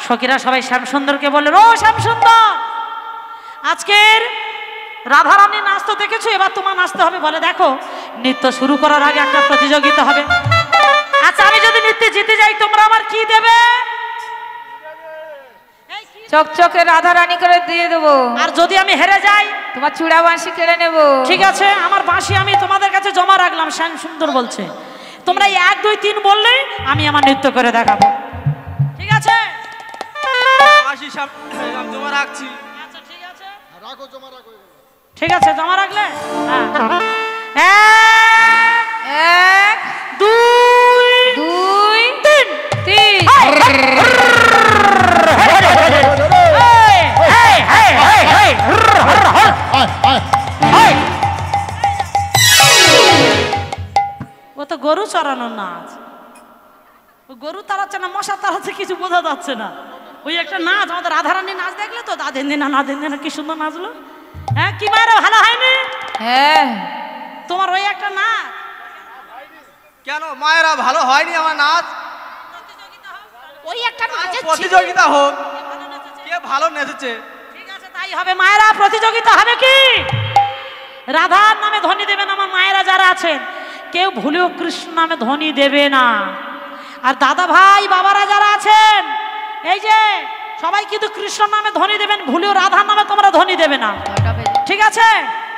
সখীরা সবাই শ্যামসুন্দরকে বললেন, ও শ্যামসুন্দর, আজকের রাধারানী নাচ তো দেখেছো, এবার তোমার নাচতে হবে। বলে দেখো, নৃত্য শুরু করার আগে একটা প্রতিযোগিতা হবে। আচ্ছা, আমি যদি নৃত্যে জিতে যাই তোমরা আমার কি দেবে? চকচকে রাধারানী করে দিয়ে দেবো। আর যদি আমি হেরে যাই? তোমার চূড়া বাঁশি কেড়ে নেব। ঠিক আছে, আমার বাঁশি আমি তোমাদের কাছে জমা রাখলাম। শ্যামসুন্দর বলছে তোমরা 1 2 3 বললেই আমি আমার নৃত্য করে দেখাবো। ঠিক আছে, জমা রাখছি। আচ্ছা ঠিক আছে, রাখো, জমা রাখো। ঠিক আছে, জমা রাখলে? হ্যাঁ, 1 2 3 ও তো গরু চড়ানোর নাচ। গরু তাড়াচ্ছে না, মশা তাড়াচ্ছে, কিছু বোঝা যাচ্ছে না। ওই একটা নাচ, আমাদের রাধারানী নাচ দেখলে তো, দাদিন দিনা না দিন দিনা কি সুন্দর নাচলো। হ্যাঁ, কি মায়েরা ভালো হয়নি? হ্যাঁ, তোমার ওই একটা নাচ। কেন মায়েরা ভালো হয়নি আমার নাচ? ওই একটা নাচের প্রতিযোগিতা হোক, কে ভালো নেচেছে। ঠিক আছে, তাই হবে। মায়েরা প্রতিযোগিতা হবে কি? রাধার নামে ধ্বনি দেবেন আমার মায়েরা যারা আছেন, কেউ ভুলেও কৃষ্ণ নামে ধ্বনি দেবে না। আর দাদা ভাই বাবারা যারা আছেন, এই যে সবাই কিন্তু কৃষ্ণ নামে ধ্বনি দেবেন, ভুলেও রাধার নামে তোমরা ধ্বনি দেবে না। ঠিক আছে,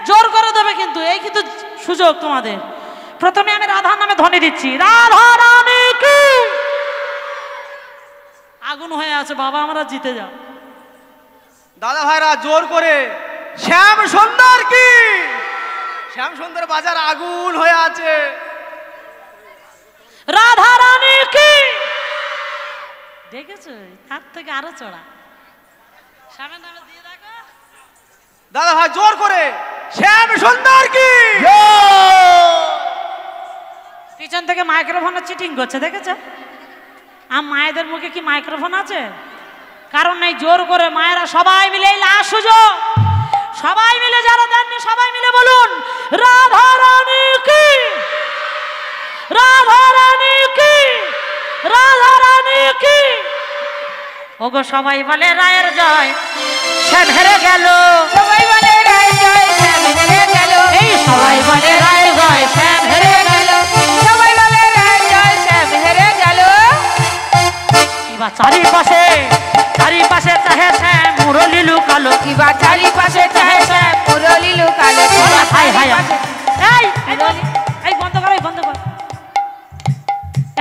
জোর করে দেবে কিন্তু, এই কিন্তু সুযোগ তোমাদের। প্রথমে আমি রাধার নামে ধ্বনি দিচ্ছি, রাধা রানী কি। আগুন হয়ে আছে বাবা, আমরা জিতে যাও। দাদা ভাইরা জোর করে শ্যাম সুন্দর কি। শ্যাম সুন্দর বাজার আগুন হয়ে আছে। রাধা রানী কি। দেখেছো, তার থেকে আরো চড়া। শ্যামের নামে দিয়ে দেখো। দাদা ভাই জোর করে শ্যাম সুন্দর কি। পিছন থেকে মাইক্রোফোনে চিটিং করছে, দেখেছো? আর মায়েদের মুখে কি মাইক্রোফোন আছে? কারণ নেই। জোর করে মায়েরা সবাই মিলে, এই লাস্ট সুযোগ, সবাই মিলে, যারা দেননি সবাই মিলে বলুন, রাধা রানী কি, রাধা রানী কি, রাধা রানী কি। ওগো সবাই বলে রায়ের জয়, শ্যাম হেরে গেল। সবাই বলে রায় জয়, শ্যাম হেরে গেল। এই সবাই বলে রায়ের জয়, শ্যাম হেরে গেল। সবাই বলে রায় জয়, শ্যাম হেরে গেল। কিবা চারিপাশে, চারিপাশে চাহে শ্যাম মুরলি লুকালো। কিবা চারিপাশে চাহে শ্যাম মুরলি লুকালো। হাই হাই, এই এই বন্ধ কর, এই বন্ধ কর।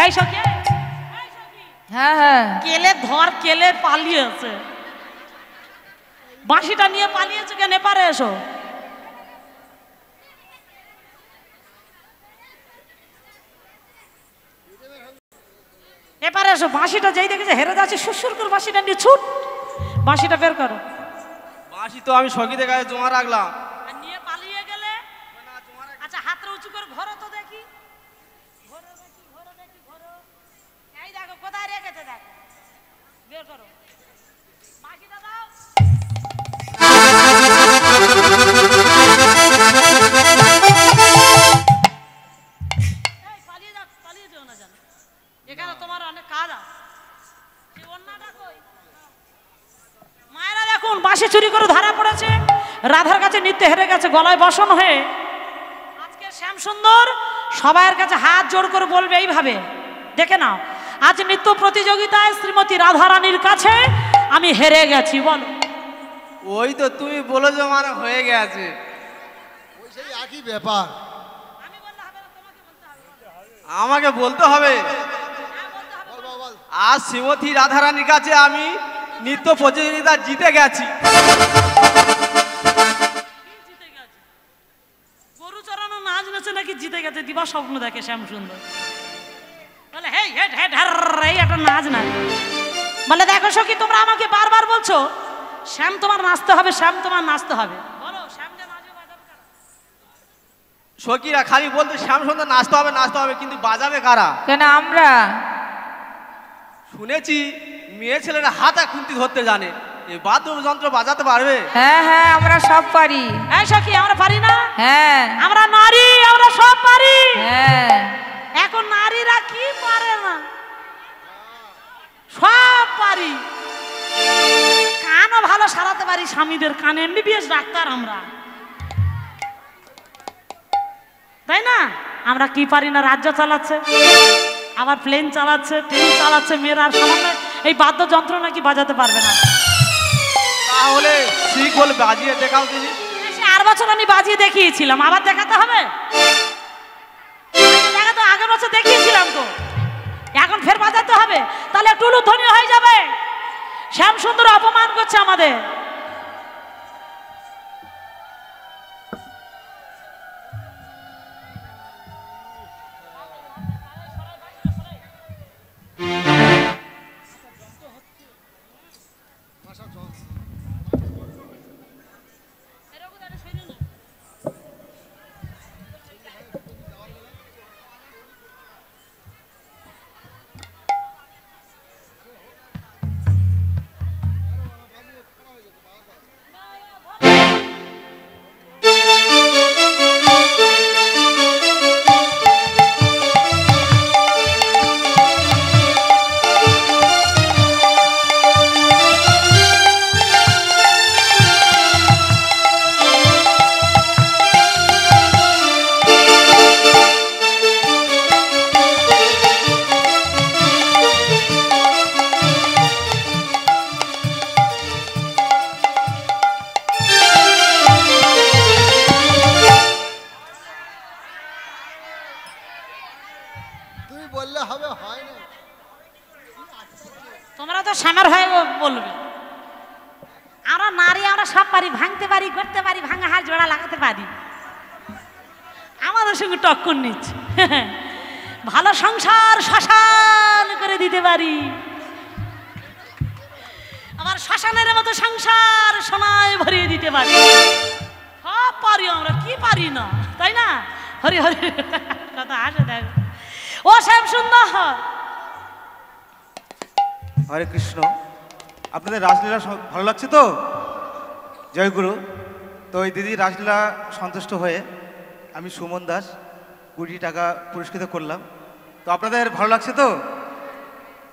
এই সখী, হ্যাঁ হ্যাঁ, কেলে ধর, কেলে পালিয়েছে, বাঁশিটা নিয়ে পালিয়েছে কেন? এপারে এসো। এপারে এসো, বাঁশিটা যেই দেখেছে হেরে যাচ্ছে, সুসুর করে বাঁশিটা নিয়ে ছুট, বাঁশিটা বের করো। বাঁশি তো আমি সখীদের কাছে জমা রাখলাম। আর নিয়ে পালিয়ে গেলে? আচ্ছা হাতটা উঁচু করে ঘোরো তো দেখি, ঘোরো দেখি, ঘোরো দেখি, ঘোরো। এই দেখো কোথায় রেখেছে, দেখো বের করো, বাঁশিটা দাও। এই পালিয়ে যাও, পালিয়ে যেও না জানো, এখানে তোমার অনেক কাজ আছে। এই অন্যটা কই? মায়েরা দেখুন বাঁশি চুরি করে ধরা পড়েছে, রাধার কাছে নিত্যে হেরে গেছে, গলায় বসন হয়ে। আজকে শ্যাম সুন্দর সবাইয়ের কাছে হাত জোড় করে বলবে এইভাবে, দেখে নাও আজ নৃত্য প্রতিযোগিতায় শ্রীমতী রাধারানীর কাছে আমি হেরে গেছি। বলো। ওই তো তুমি বলেছো মানে হয়ে গেছে। ওই সেই একই ব্যাপার। আমি বললে হবে না, তোমাকে বলতে হবে। আমাকে বলতে হবে। বল বল বল। আজ শ্রীমতী রাধারানীর কাছে আমি নৃত্য প্রতিযোগিতা জিতে গেছি। কি জিতে গেছে? গরু চড়ানো নাচ নাচে নাকি জিতে গেছে, দিবা স্বপ্ন দেখে শ্যাম সুন্দর। বলে হেই হেড হেড হার, এই একটা নাচ না। বলে দেখো সখী, তোমরা আমাকে বারবার বলছো শ্যাম তোমার নাচতে হবে, শ্যাম তোমার নাচতে হবে। বলো শ্যাম যে নাচবে বাজাবে কারা? সখীরা খালি বলতো শ্যাম সুন্দর নাচতে হবে নাচতে হবে, কিন্তু বাজাবে কারা? কেন আমরা? শুনেছি মেয়ে ছেলেরা হাতে খুন্তি ধরতে জানে, এই বাদ্যযন্ত্র বাজাতে পারবে? হ্যাঁ হ্যাঁ আমরা সব পারি। এই সখী আমরা পারি না? হ্যাঁ আমরা নারী, আমরা সব পারি। হ্যাঁ এখন নারীরা কি পারে না? সব পারি। কানও ভালো সারাতে পারি, স্বামীদের কানে, এমবিবিএস ডাক্তার আমরা, তাই না? আমরা কি পারি না? রাজ্য চালাচ্ছে, আবার প্লেন চালাচ্ছে, ট্রেন চালাচ্ছে মেয়েরা, আর সামান্য এই বাদ্যযন্ত্র নাকি বাজাতে পারবে না। তাহলে ঠিক বলে বাজিয়ে দেখাও তুমি। সে 8 বছর আমি বাজিয়ে দেখিয়েছিলাম, আবার দেখাতে হবে? দেখা তো আগের বছর দেখিয়েছিলাম তো, এখন ফের বাজাতে হবে, তাহলে একটু উলুধ্বনি হয়ে যাবে। শ্যাম সুন্দর অপমান করছে আমাদের। তুমি বললে হবে, হয় না। তোমরা তো শ্যামের হয়ে বলবে। আমরা নারী, আমরা সব পারি, ভাঙতে পারি, করতে পারি, ভাঙা হাত জোড়া লাগাতে পারি। আমাদের সঙ্গে টক্কর নিচ্ছে। ভালো সংসার শ্মশান করে দিতে পারি, আবার শ্মশানের মতো সংসার সোনায় ভরিয়ে দিতে পারি। সব পারি আমরা, কি পারি না, তাই না? হরি হরি কথা আসে দেখ। ও শ্যাম সুন্দর, হরে কৃষ্ণ। আপনাদের রাসলীলা ভালো লাগছে তো? জয় গুরু। তো ওই দিদি রাসলীলা সন্তুষ্ট হয়ে আমি সুমন দাস 20 টাকা পুরস্কৃত করলাম। তো আপনাদের ভালো লাগছে তো?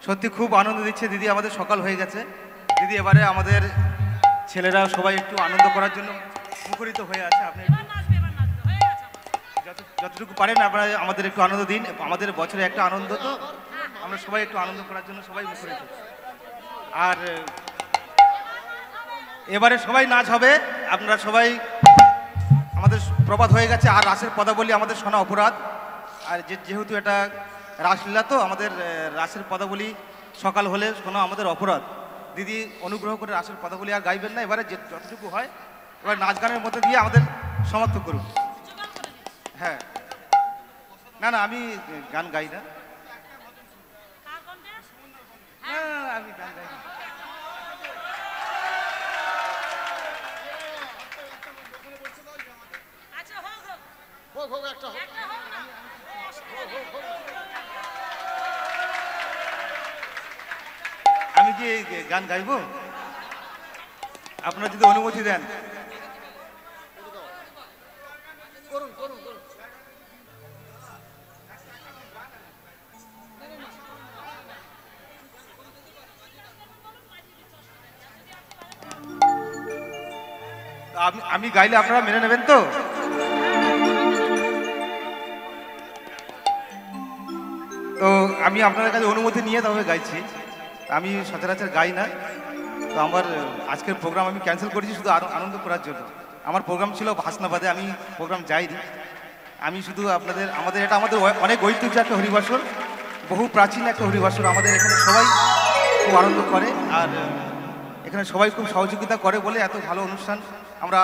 সত্যি খুব আনন্দ দিচ্ছে দিদি, আমাদের সকাল হয়ে গেছে। দিদি এবারে আমাদের ছেলেরা সবাই একটু আনন্দ করার জন্য মুখরিত হয়ে আছে। আপনি যতটুকু পারেন আপনারা আমাদের একটু আনন্দ দিন। আমাদের বছরে একটা আনন্দ, তো আমরা সবাই একটু আনন্দ করার জন্য সবাই মুখরিত। আর এবারে সবাই নাচ হবে, আপনারা সবাই, আমাদের প্রবাদ হয়ে গেছে। আর রাসের পদাবলী আমাদের শোনা অপরাধ। আর যেহেতু এটা রাসলীলা, তো আমাদের রাসের পদাবলী সকাল হলে শোনা আমাদের অপরাধ। দিদি অনুগ্রহ করে রাসের পদাবলী আর গাইবেন না, এবারে যতটুকু হয় এবার নাচ গানের মধ্যে দিয়ে আমাদের সমাপ্ত করুন। হ্যাঁ, না না আমি গান গাই না। কি গান গাইবো? আপনারা যদি অনুমতি দেন। আমি গাইলে আপনারা মেনে নেবেন তো? তো আমি আপনাদের কাছে অনুমতি নিয়ে তবে গাইছি। আমি সচরাচর গাই না, তো আমার আজকের প্রোগ্রাম আমি ক্যান্সেল করেছি শুধু আনন্দ করার জন্য। আমার প্রোগ্রাম ছিল হাসনাবাদে, আমি প্রোগ্রাম যাইনি। আমি শুধু আমাদের এটা আমাদের অনেক ঐতিহ্য একটা হরিবাসর, বহু প্রাচীন একটা হরিবাসর। আমাদের এখানে সবাই খুব আনন্দ করে, আর এখানে সবাই খুব সহযোগিতা করে বলে এত ভালো অনুষ্ঠান আমরা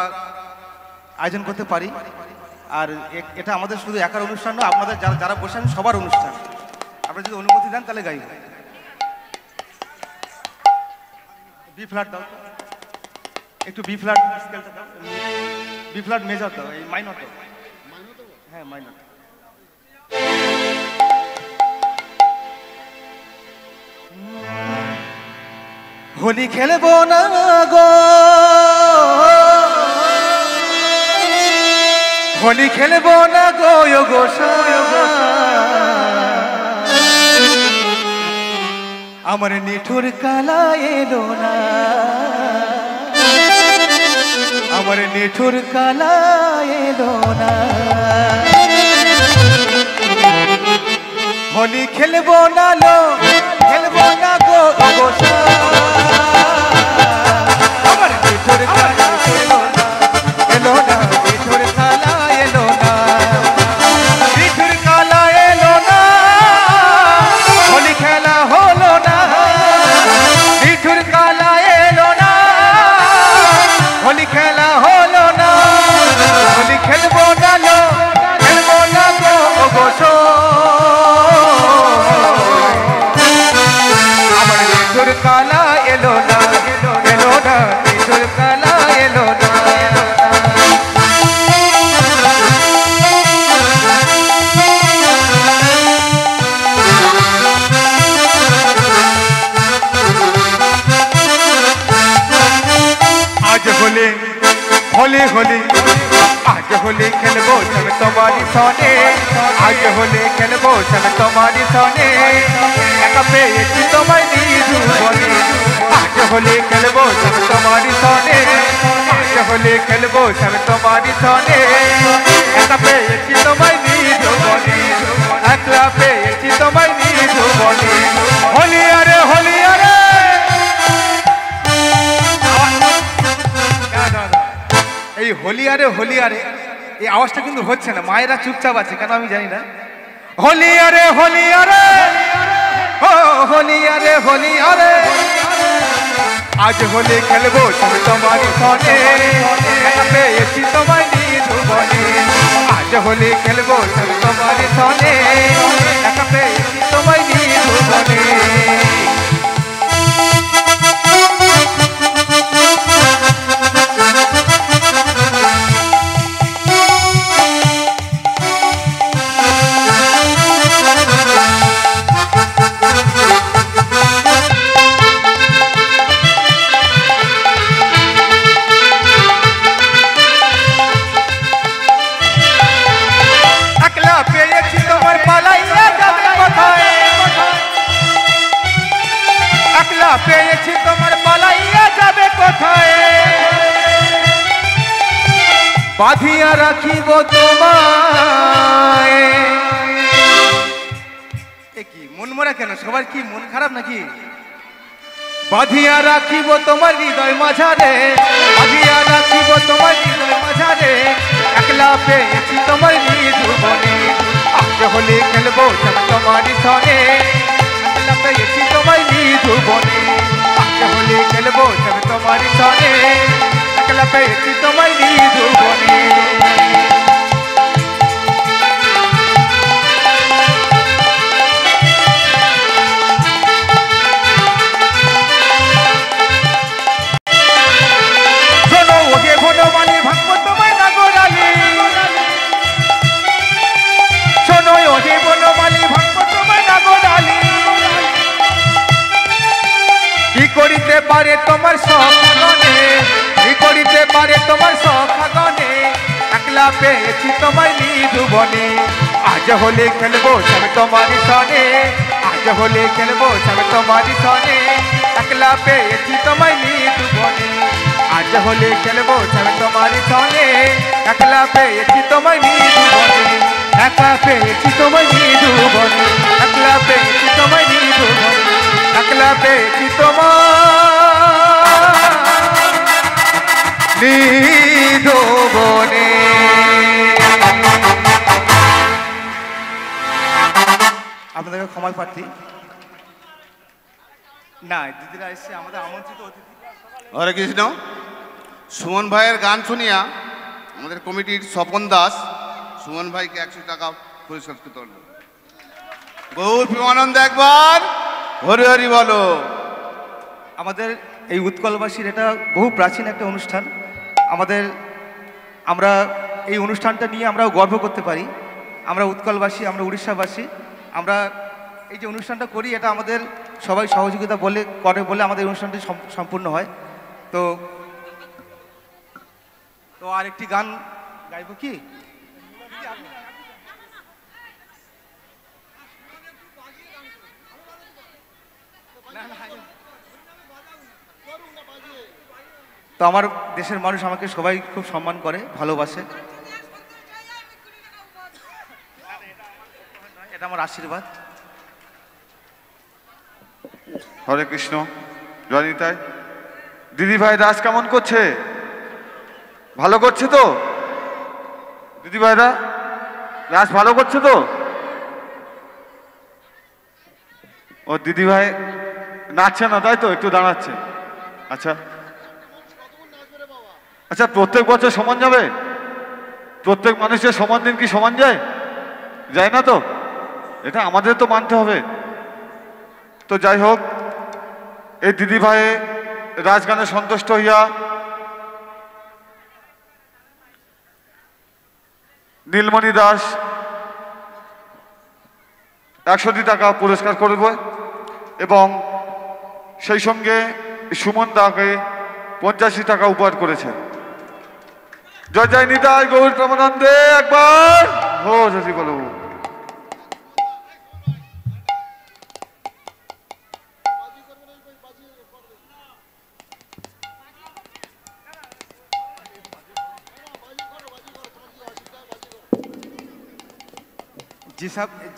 আয়োজন করতে পারি। আর এটা আমাদের শুধু একার অনুষ্ঠান নয়, আপনাদের যারা বসে আছেন সবার অনুষ্ঠান। আপনারা যদি অনুমতি দেন তাহলে গাইব। বি ফ্ল্যাট দাও, একটু বি ফ্ল্যাট স্কেলটা দাও, বি ফ্ল্যাট মেজর দাও, এই মাইনর দাও। হ্যাঁ মাইনর। হোলি খেলবো না গো, হোলি খেলবো না গো গো, আমার নিঠুর কালা এলো না, আমার নিঠুর কালা এলো না। হোলি খেলবো না লো, খেলবো না গো গো, আমার নিঠুর কালা এলো না, এলো না, নিঠুর কালা এলো না, নিঠুর কালা এলো না, হোলি খেলা হলো না, নিঠুর কালা এলো না, হোলি খেলা হলো না। হোলি খেলবো না লো, খেলবো না গো গো, আমার নিঠুর কালা এলো না, এলো না, নিঠুর কালা এলো না। आज होली होली होली, आज होली खेलबो सब तुम्हारी सोने, आज होली खेलबो सब तुम्हारी सोने, एका पेয়েছি তোমায় নিধুবনে, आज होली खेलबो सब तुम्हारी सोने, आज होली खेलबो सब तुम्हारी सोने, एका পেয়েছি তোমায় নিধুবনে, একলা পেয়েছি তোমায় নিধুবনে। হোলি আরে হোলি আরে, এই হোলিয়ারে হোলিয়ারে এই আওয়াজটা কিন্তু হচ্ছে না, মায়েরা চুপচাপ আছে কেন আমি জানি না। হোলিয়ারে হোলিয়ারে, ও হোলিয়ারে হোলিয়ারে, আজ হোলি খেলবো সব তোমারি সনে, একা পেয়েছি তোমায় নিধুবনে, আজ হোলি খেলবো সব তোমারি সনে, একা পেয়েছি তোমায় নিধুবনে। পেয়েছি তোমার পালাইয়া যাবে কোথায়, একলা পেয়েছি তোমার পালাইয়া যাবে কোথায়, বাঁধিয়া রাখিব তোমায়। কি মন মরা কেন, সবার কি মন খারাপ নাকি? বাঁধিয়া রাখিব তোমার হৃদয় মাঝারে, বাঁধিয়া রাখিব তোমার হৃদয় মাঝারে, একলা পেয়েছি তোমার নিধুবনে, আজ হোলি খেলবো সব তোমারি সনে, একলা পেয়েছি তোমার নিধুবনে, আজ হোলি খেলবো সব তোমারি সনে, একলা পেয়েছি তোমার নিধুবনে। সখাগণে কি করিতে পারে তোমার সখাগণে একলা পেয়েছি তোমায় নিধুবনে আজ হলে খেলবো সবে তোমার সনে আজ হলে খেলবো সবে তোমার সনে একলা পেয়েছি তোমায় নিধুবনে আজ হলে খেলবো সবে তোমার সনে একলা পেয়েছি তোমায় নিধুবনে একলা পেয়েছি তোমায় নিধুবনে একলা পেয়েছি তোমায় নিধুবনে একলা পেয়েছি তোমার নিধুবনে। আপনাদেরকে ক্ষমা প্রার্থী। না, দিদিরা এসে আমাদের আমন্ত্রিত অতিথি। হরে কৃষ্ণ। সুমন ভাইয়ের গান শুনিয়া আমাদের কমিটির স্বপন দাস সুমন ভাইকে 100 টাকা পুরস্কৃত করল। গৌর প্রেমানন্দ একবার হরি হরি বলো। আমাদের এই উৎকলবাসীর এটা বহু প্রাচীন একটা অনুষ্ঠান। আমরা এই অনুষ্ঠানটা নিয়ে আমরাও গর্ব করতে পারি। আমরা উৎকলবাসী, আমরা উড়িষ্যাবাসী, আমরা এই যে অনুষ্ঠানটা করি এটা আমাদের সবাই সহযোগিতা করে বলে আমাদের অনুষ্ঠানটি সম্পূর্ণ হয়। তো আরেকটি গান গাইব কি? তো আমার দেশের মানুষ আমাকে সবাই খুব সম্মান করে, ভালোবাসে, এটা আমার আশীর্বাদ। হরে কৃষ্ণ। জয়নিতাই। দিদি ভাই রাজ কেমন করছে? ভালো করছে তো? দিদি ভাইরা রাজ ভালো করছে তো? ও দিদি ভাই নাচছে না তাই তো, একটু দাঁড়াচ্ছে। আচ্ছা আচ্ছা, প্রত্যেক বছর সমান যাবে? প্রত্যেক মানুষের সমান দিন কি সমান যায়? যায় না তো, এটা আমাদের তো মানতে হবে। তো যাই হোক, এই দিদি ভাই রাজগানে সন্তুষ্ট হইয়া নীলমণি দাস 100 টাকা পুরস্কার করবে এবং সেই সঙ্গে সুমন দাকে 85 টাকা উপহার করেছে। জয় জয় নিতাই গৌর প্রেমানন্দে একবার হো যদি বলো।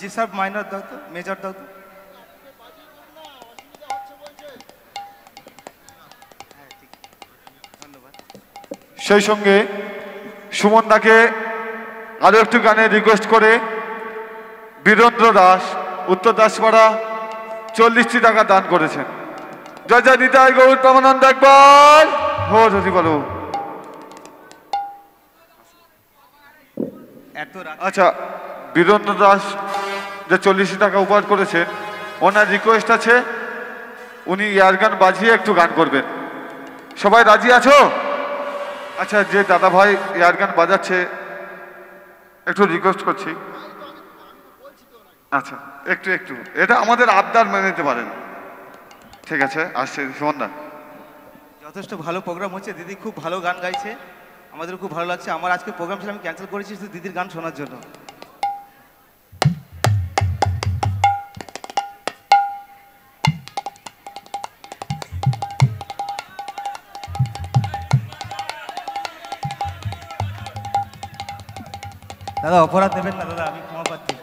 জি সাহেব মাইনর দাও তো, মেজর দাও তো। সেই সঙ্গে সুমন দাকে আরো একটু গানে রিকোয়েস্ট করে বীরেন্দ্র দাস উত্তর দাসপাড়া 40 টাকা দান করেছেন। জয় জয় নিতাই গৌর প্রেমানন্দ একবার হো যদি বলো। আচ্ছা, বীরেন্দ্র দাস যে 40 টাকা উপহার করেছেন, ওনার রিকোয়েস্ট আছে উনি এয়ার গান বাজিয়ে একটু গান করবেন। সবাই রাজি আছো? আচ্ছা, যে দাদা ভাই এয়ার গান বাজাচ্ছে একটু রিকোয়েস্ট করছি। আচ্ছা, একটু এটা আমাদের আবদার মেনে নিতে পারেন। ঠিক আছে, আসছে সুমন দা। যথেষ্ট ভালো প্রোগ্রাম হচ্ছে, দিদি খুব ভালো গান গাইছে, আমাদের খুব ভালো লাগছে। আমার আজকে প্রোগ্রাম ছিল, আমি ক্যান্সেল করেছি শুধু দিদির গান শোনার জন্য। দাদা অপরাধ নেবেন না দাদা, আমি ক্ষমা প্রার্থী।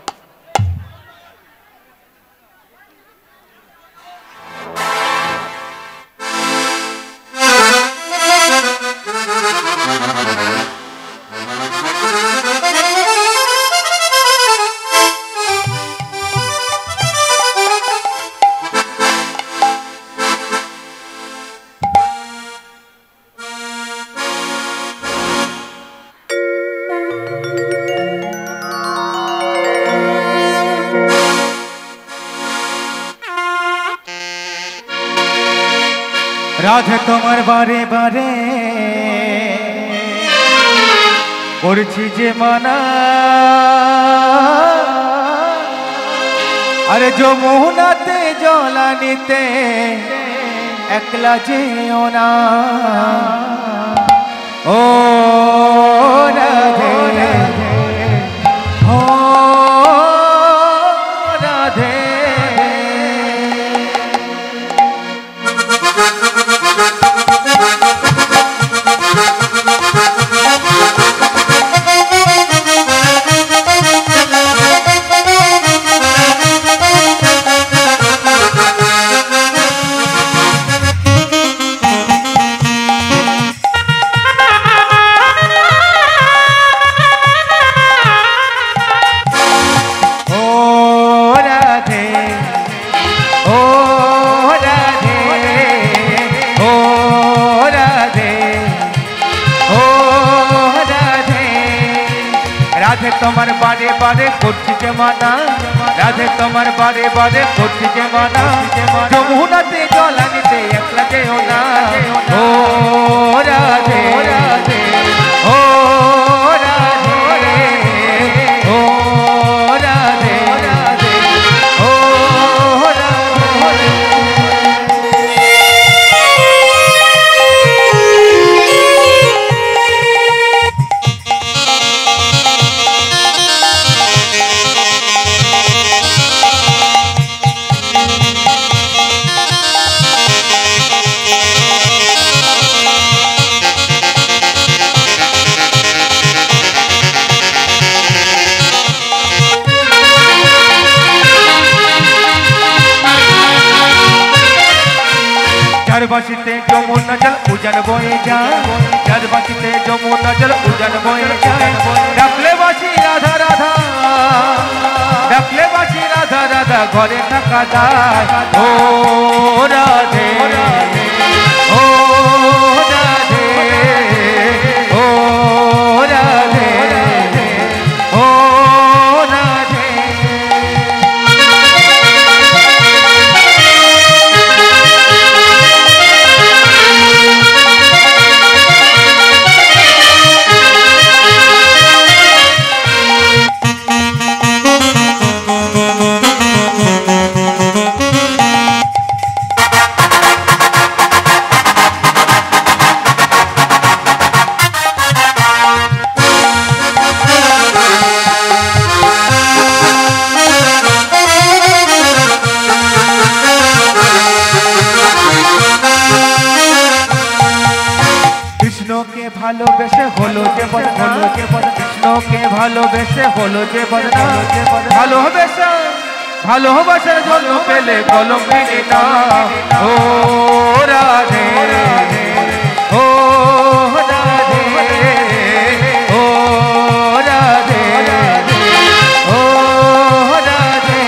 রাধে তোমার বারে বারে করছি যে মানা, আরে যমুনাতে জলানিতে একলা যেও না ও রাধে ও রাধে রাধে তোমার বারে বারে করছি যে মানা রাধে তোমার বারে বারে করছি যে মানা যমুনাতে জল আনিতে একলা যেও না ও রাধে রাধে ও রাধে ও রাধে রাধে ও রাধে চারবাসিতে যমুনা জল উজান বয়ে যায় চারবাসিতে যমুনা জল উজান বয়ে যায় ডাকলে বাসি রাধা রাধা ডাকলে বাসি রাধা রাধা ঘরে থাকা যায় ও রাধে ও রাধে ও রাধে ও রাধে কৃষ্ণকে ভালোবেসে হলো যে বদনাম কৃষ্ণকে ভালোবেসে হলো যে বদনাম ভালোবেসে ভালোবাসার জন্য পেলে কলম কিনি না ও রাধে ও রাধে ও রাধে ও রাধে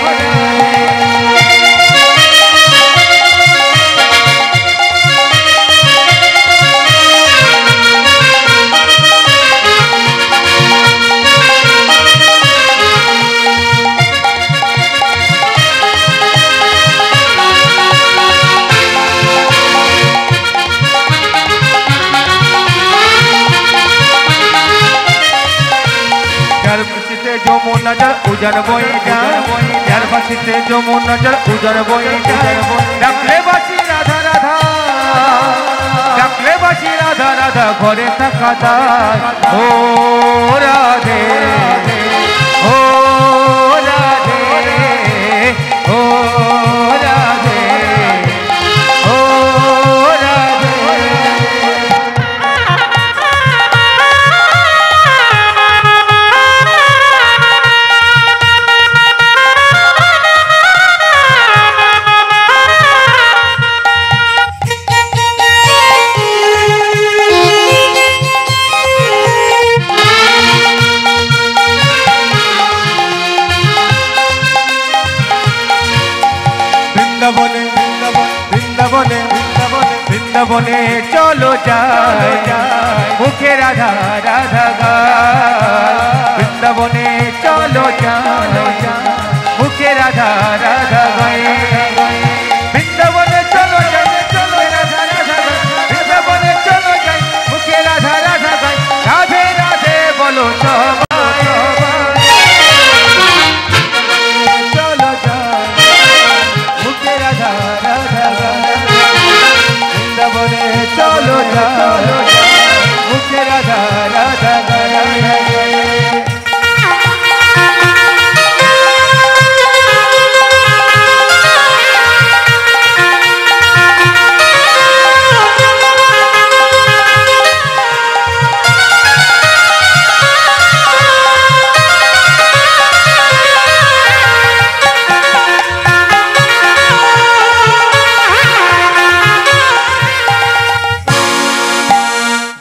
চারপাশিতে যমুনা জল উজান বয়ে যায় চারপাশিতে যমুনা জল উজান বয়ে যায় ডাকলে বাসি রাধা রাধা ডাকলে বাসি রাধা রাধা ঘরে থাকা যায় ও রাধে ও রাধে ও রাধে ও রাধে বৃন্দাবনে বৃন্দাবনে বৃন্দাবনে বৃন্দাবনে চলো যায় মুখে রাধা রাধা গায় বৃন্দাবনে চলো যায় মুখে রাধা রাধা গায় বৃন্দাবনে চলো যায় চলো রাধা রাধা গায় বৃন্দাবনে চলো যায় মুখে রাধা রাধা গায় রাধে রাধে বলো সবাই চলো যায় মুখে রাধা রাধা গায় চলো চলো মুখে রাধা রাধা গানা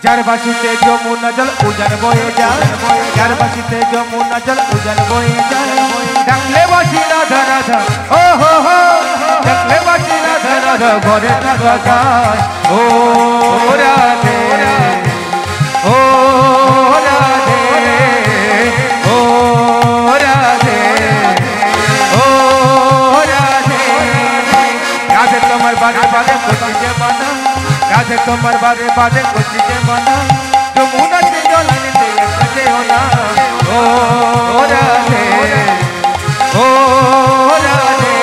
যার বাসিতে যমুনা জল উজান বয়ে যায় যার বাসিতে যমুনা জল উজান বয়ে যায় ডাকলে বাসি রাধা রাধা ও হো হো ডাকলে বাসি রাধা রাধা ঘরে রাধা গায় ও রাধে ও রাধে ও রাধে ও রাধে রাধে তোমার বাগে বাগে কোচিতে বানা রাধে তোমার বারে বারে কোচিতে মানা যমুনা से জল নিতে এসে हो ना ও রাধে ও রাধে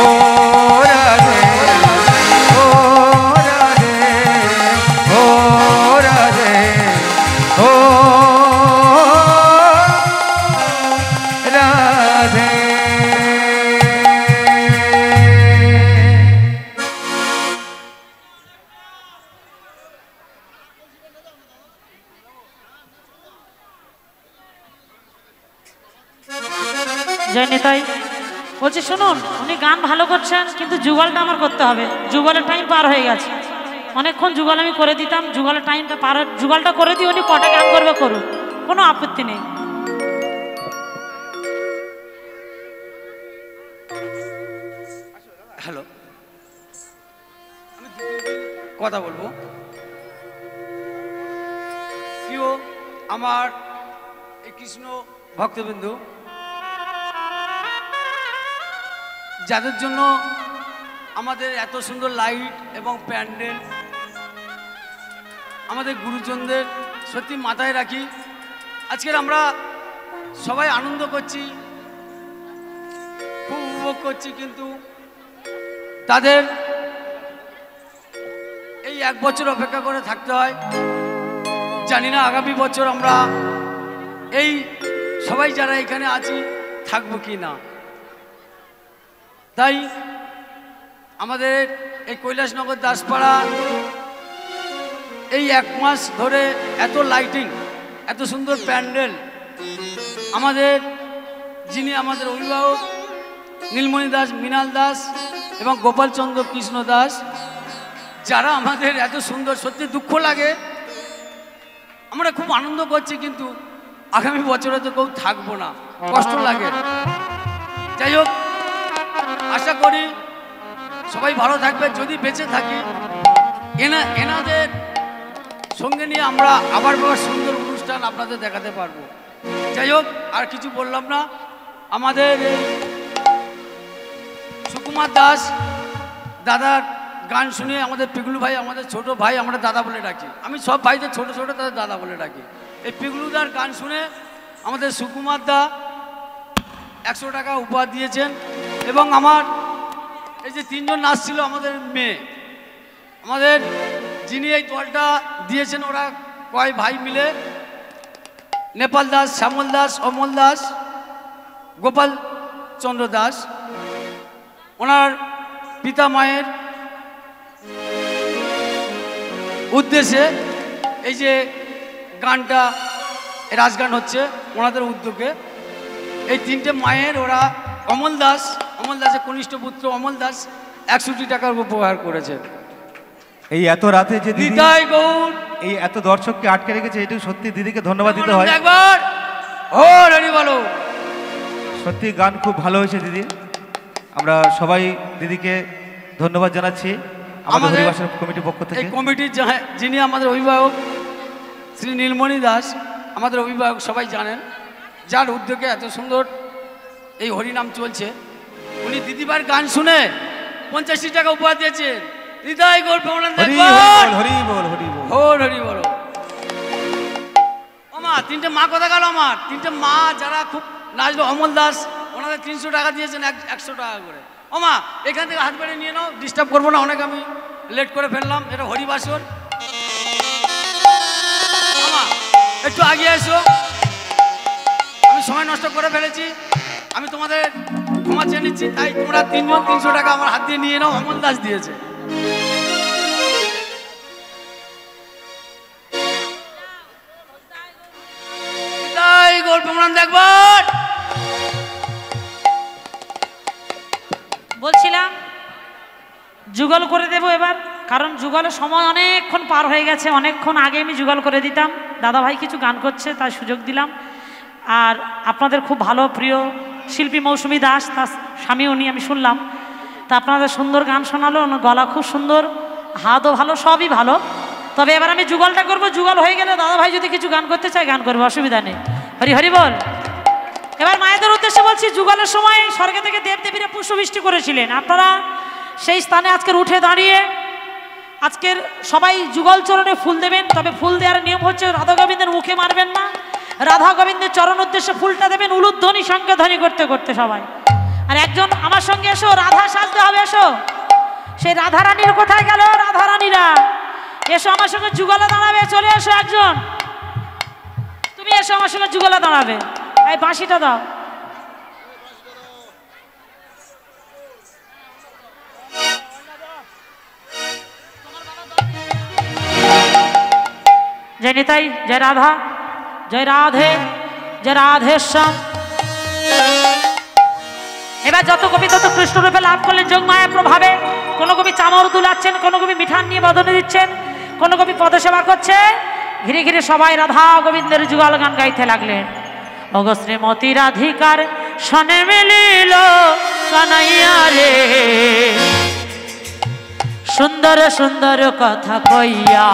ও রাধে ও রাধে ও রাধে ও রাধে জয় নিতাই। বলছি শুনুন, উনি গান ভালো করছেন কিন্তু যুগলটা আমার করতে হবে। যুগলের টাইম পার হয়ে গেছে, অনেকক্ষণ যুগল আমি করে দিতাম, যুগলের টাইমটা পার, যুগলটা করে দিই, উনি কটা গান করবে করুন, কোনো আপত্তি নেই। হ্যালো, আমি কথা বলবো। প্রিয় আমার এই কৃষ্ণ ভক্তবিন্দু, যাদের জন্য আমাদের এত সুন্দর লাইট এবং প্যান্ডেল, আমাদের গুরুজনদের সত্যি মাথায় রাখি। আজকের আমরা সবাই আনন্দ করছি, খুব উপভোগ করছি, কিন্তু তাদের এই এক বছর অপেক্ষা করে থাকতে হয়। জানি না আগামী বছর আমরা এই সবাই যারা এখানে আছি থাকবো কি না। তাই আমাদের এই কৈলাসনগর দাসপাড়া এই এক মাস ধরে এত লাইটিং, এত সুন্দর প্যান্ডেল, আমাদের যিনি আমাদের অভিভাবক নীলমণি দাস, মৃণাল দাস এবং গোপালচন্দ্র কৃষ্ণ দাস, যারা আমাদের এত সুন্দর, সত্যি দুঃখ লাগে, আমরা খুব আনন্দ করছি, কিন্তু আগামী বছরে তো কেউ থাকবো না, কষ্ট লাগে। যাই হোক, আশা করি সবাই ভালো থাকবে। যদি বেঁচে থাকি এনাদের সঙ্গে নিয়ে আমরা আবার সুন্দর অনুষ্ঠান আপনাদের দেখাতে পারবো। যাই হোক, আর কিছু বললাম না। আমাদের সুকুমার দাস দাদার গান শুনে আমাদের পিগলু ভাই, আমাদের ছোট ভাই, আমরা দাদা বলে ডাকি। আমি সব ভাইদের ছোট ছোট তাদের দাদা বলে ডাকি। এই পিগলুদার গান শুনে আমাদের সুকুমার দা 100 টাকা উপহার দিয়েছেন। এবং আমার এই যে 3জন নাচছিল, আমাদের মেয়ে, আমাদের যিনি এই দলটা দিয়েছেন, ওরা কয় ভাই মিলে, নেপাল দাস, শ্যামল দাস, অমল দাস, গোপাল চন্দ্র দাস, ওনার পিতা মায়ের উদ্দেশ্যে এই যে গানটা, রাজগান হচ্ছে ওনাদের উদ্যোগে। এই 3টে মায়ের, ওরা অমল দাসের কনিষ্ঠ পুত্র অমল দাস 61 টাকার উপহার করেছে। এই এত রাতে যে দিদি নিতাই গৌর এই এত দর্শককে আটকে রেখেছে, এটা সত্যি দিদিকে ধন্যবাদ দিতে হয়। একবার ও রেডি বলো। সত্যি গান খুব ভালো হয়েছে দিদি, আমরা সবাই দিদিকে ধন্যবাদ জানাচ্ছি আমাদের হরিবাসন কমিটির পক্ষ থেকে। এই কমিটির যিনি আমাদের অভিভাবক শ্রী নীলমণি দাস, আমাদের অভিভাবক সবাই জানেন, যার উদ্যোগে এত সুন্দর এই হরিনাম চলছে। উনি দিদিবার গান শুনে 85 টাকা উপহার দিয়েছে। হৃদয় গৌর প্রেমানন্দ, হরি বল হরি বল হরি বল হরি বলো। ও মা, 3টে মা কথা গেল আমার, 3টে মা যারা খুব নাচলো। অমল দাস, ওনাদের 300 টাকা দিয়েছেন, 100 টাকা করে। ও মা, এখান থেকে হাত বেড়ে নিয়ে নাও, ডিস্টার্ব করবো না অনেক আমি। লেট করে ফেললাম, এটা হরিবাসর। আমা একটু আগে এসো, আমি সময় নষ্ট করে ফেলেছি, আমি তোমাদের ক্ষমা চেয়ে নিচ্ছি। তাই তোমরা 3 জন 300 টাকা আমার হাত দিয়ে নিয়ে নাও, অমল দাস দিয়েছে। দেখবার বলছিলাম যুগল করে দেব এবার, কারণ যুগলের সময় অনেকক্ষণ পার হয়ে গেছে, অনেকক্ষণ আগে আমি যুগল করে দিতাম। দাদা ভাই কিছু গান করছে তার সুযোগ দিলাম। আর আপনাদের খুব ভালো প্রিয় শিল্পী মৌসুমী দাস, তার স্বামী উনি, আমি শুনলাম। তা আপনাদের সুন্দর গান শোনালো, ওনার গলা খুব সুন্দর, হাতও ভালো, সবই ভালো। তবে এবার আমি যুগলটা করবো, যুগল হয়ে গেলে দাদা ভাই যদি কিছু গান করতে চায় গান করবো, অসুবিধা নেই। হরি হরি বল। এবার মায়েদের উদ্দেশ্যে বলছি, যুগলের সময় স্বর্গে থেকে দেবদেবীরা পুষ্পবৃষ্টি করেছিলেন। আপনারা সেই স্থানে আজকের উঠে দাঁড়িয়ে আজকের সবাই যুগল চরণে ফুল দেবেন। তবে ফুল দেওয়ার নিয়ম হচ্ছে রাধা গোবিন্দের মুখে মারবেন না, রাধা গোবিন্দের চরণ উদ্দেশ্যে ফুলটা দেবেন উলুধ্বনি শঙ্খধ্বনি করতে করতে সবাই। আর একজন আমার সঙ্গে এসো, রাধা সাজতে হবে, এসো। সেই রাধা রানীর কোথায় গেল? রাধা রানীরা এসো আমার সঙ্গে যুগলে দাঁড়াবে, চলে এসো। একজন তুমি এসো আমার সঙ্গে যুগলে দাঁড়াবে, এই বাঁশিটা দাও। জয় নিতাই, জয় রাধা, জয় রাধে, জয় রাধেশ্যাম। এবার যত কবি তত কৃষ্ণরূপে লাভ করলেন যোগ মায়া প্রভাবে। কোন কবি চামর দুলাচ্ছেন, কোন কবি মিঠান নিয়ে বদনে দিচ্ছেন, কোন কবি পদসেবা করছে। ঘিরে ঘিরে সবাই রাধা গোবিন্দের যুগল গান গাইতে লাগলেন। ওগো শ্রীমতী রাধিকার সনে মিলিল কানাইয়া রে, সুন্দর সুন্দর কথা কইয়া।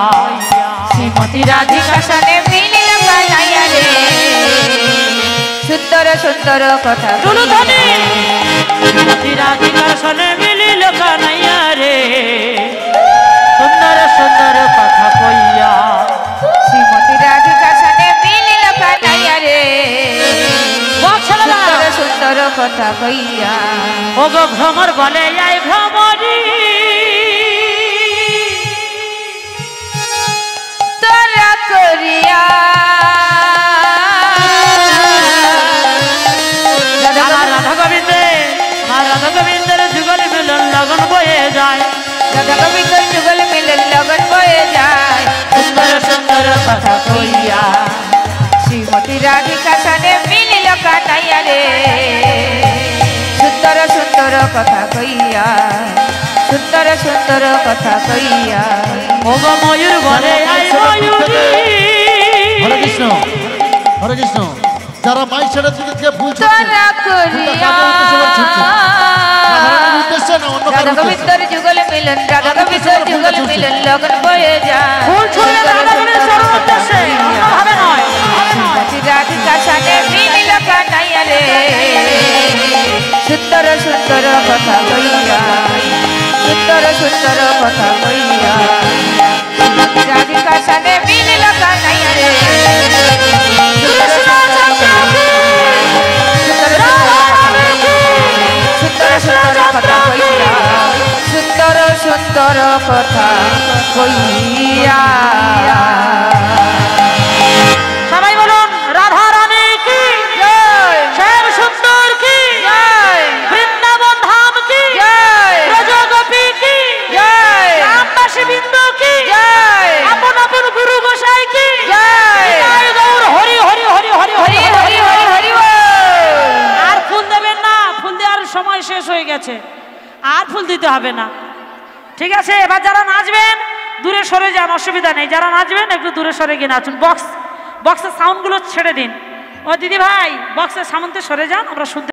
শ্রীমতী রাধিকা সনে মিলিল কানাইয়া রে, সুন্দর সুন্দর কথা তুলুধনি। শ্রীমতী রাধিকার সনে মিলিল কানাইয়া রে, সুন্দর সুন্দর কথা কইয়া। শ্রীমতী রাধিকা সনে মিলিল কানাইয়া রে, সুন্দর সুন্দর কথা কইয়া। ওগো ভ্রমর বলে আই ভ্রমরি, তোরা করিয়া রাধা গোবিন্দে, রাধা গোবিন্দের যুগল মিলন লগন বয়ে যায়, রাধা গোবিন্দর যুগল মিলন লগন বয়ে যায়। সুন্দর সুন্দর কথা কইয়া। শ্রীমতী রাধিকা সনে মিলিল কানাইয়া রে, সুন্দর সুন্দর কথা কইয়া, সুন্দর সুন্দর কথা কইয়া। ওগো ময়ূর বলে আই ময়ূরী। হরে কৃষ্ণ, হরে কৃষ্ণ। যারা মাই ছেড়ে দিকে ফুল তোরা করিয়া রাধা গোবিন্দর যুগল মিলন, রাধা গোবিন্দর যুগল মিলন লগন বয়ে যায়। ফুল ছুঁড়ে রাধা গোবিন্দের চরণ উদ্দেশ্যে, অন্যভাবে নয়। শ্রীমতী রাধিকা সনে মিলিল কানাইয়া রে, সুন্দর সুন্দর কথা কইয়া, সুন্দর সুন্দর কথা কইয়া। শ্রীমতী রাধিকা সনে মিলিল কানাইয়া রে, সুন্দর সুন্দর কথা কইয়া, সুন্দর সুন্দর কথা কইয়া। সবাই বলুন রাধা রানী কি জয়, শ্যাম সুন্দর কি জয়, বৃন্দাবন ধাম কি জয়, ব্রজ গোপী কি জয়, রামবাসী বিন্দু কি জয়, আপন আপন গুরু গোসাই কি জয়। জয় গৌর হরি হরি হরি হরি হরি হরি হরি হরি বল। আর ফুল দেবেন না, ফুল দেওয়ার সময় শেষ হয়ে গেছে, আর ফুল দিতে হবে না। ঠিক আছে, এবার যারা নাচবেন দূরে সরে যান, অসুবিধা নেই। যারা নাচবেন একটু দূরে সরে গিয়ে নাচুন। বক্সের সাউন্ডগুলো ছেড়ে দিন। ও দিদি ভাই, বক্সের সামনে সরে যান, আমরা শুনতে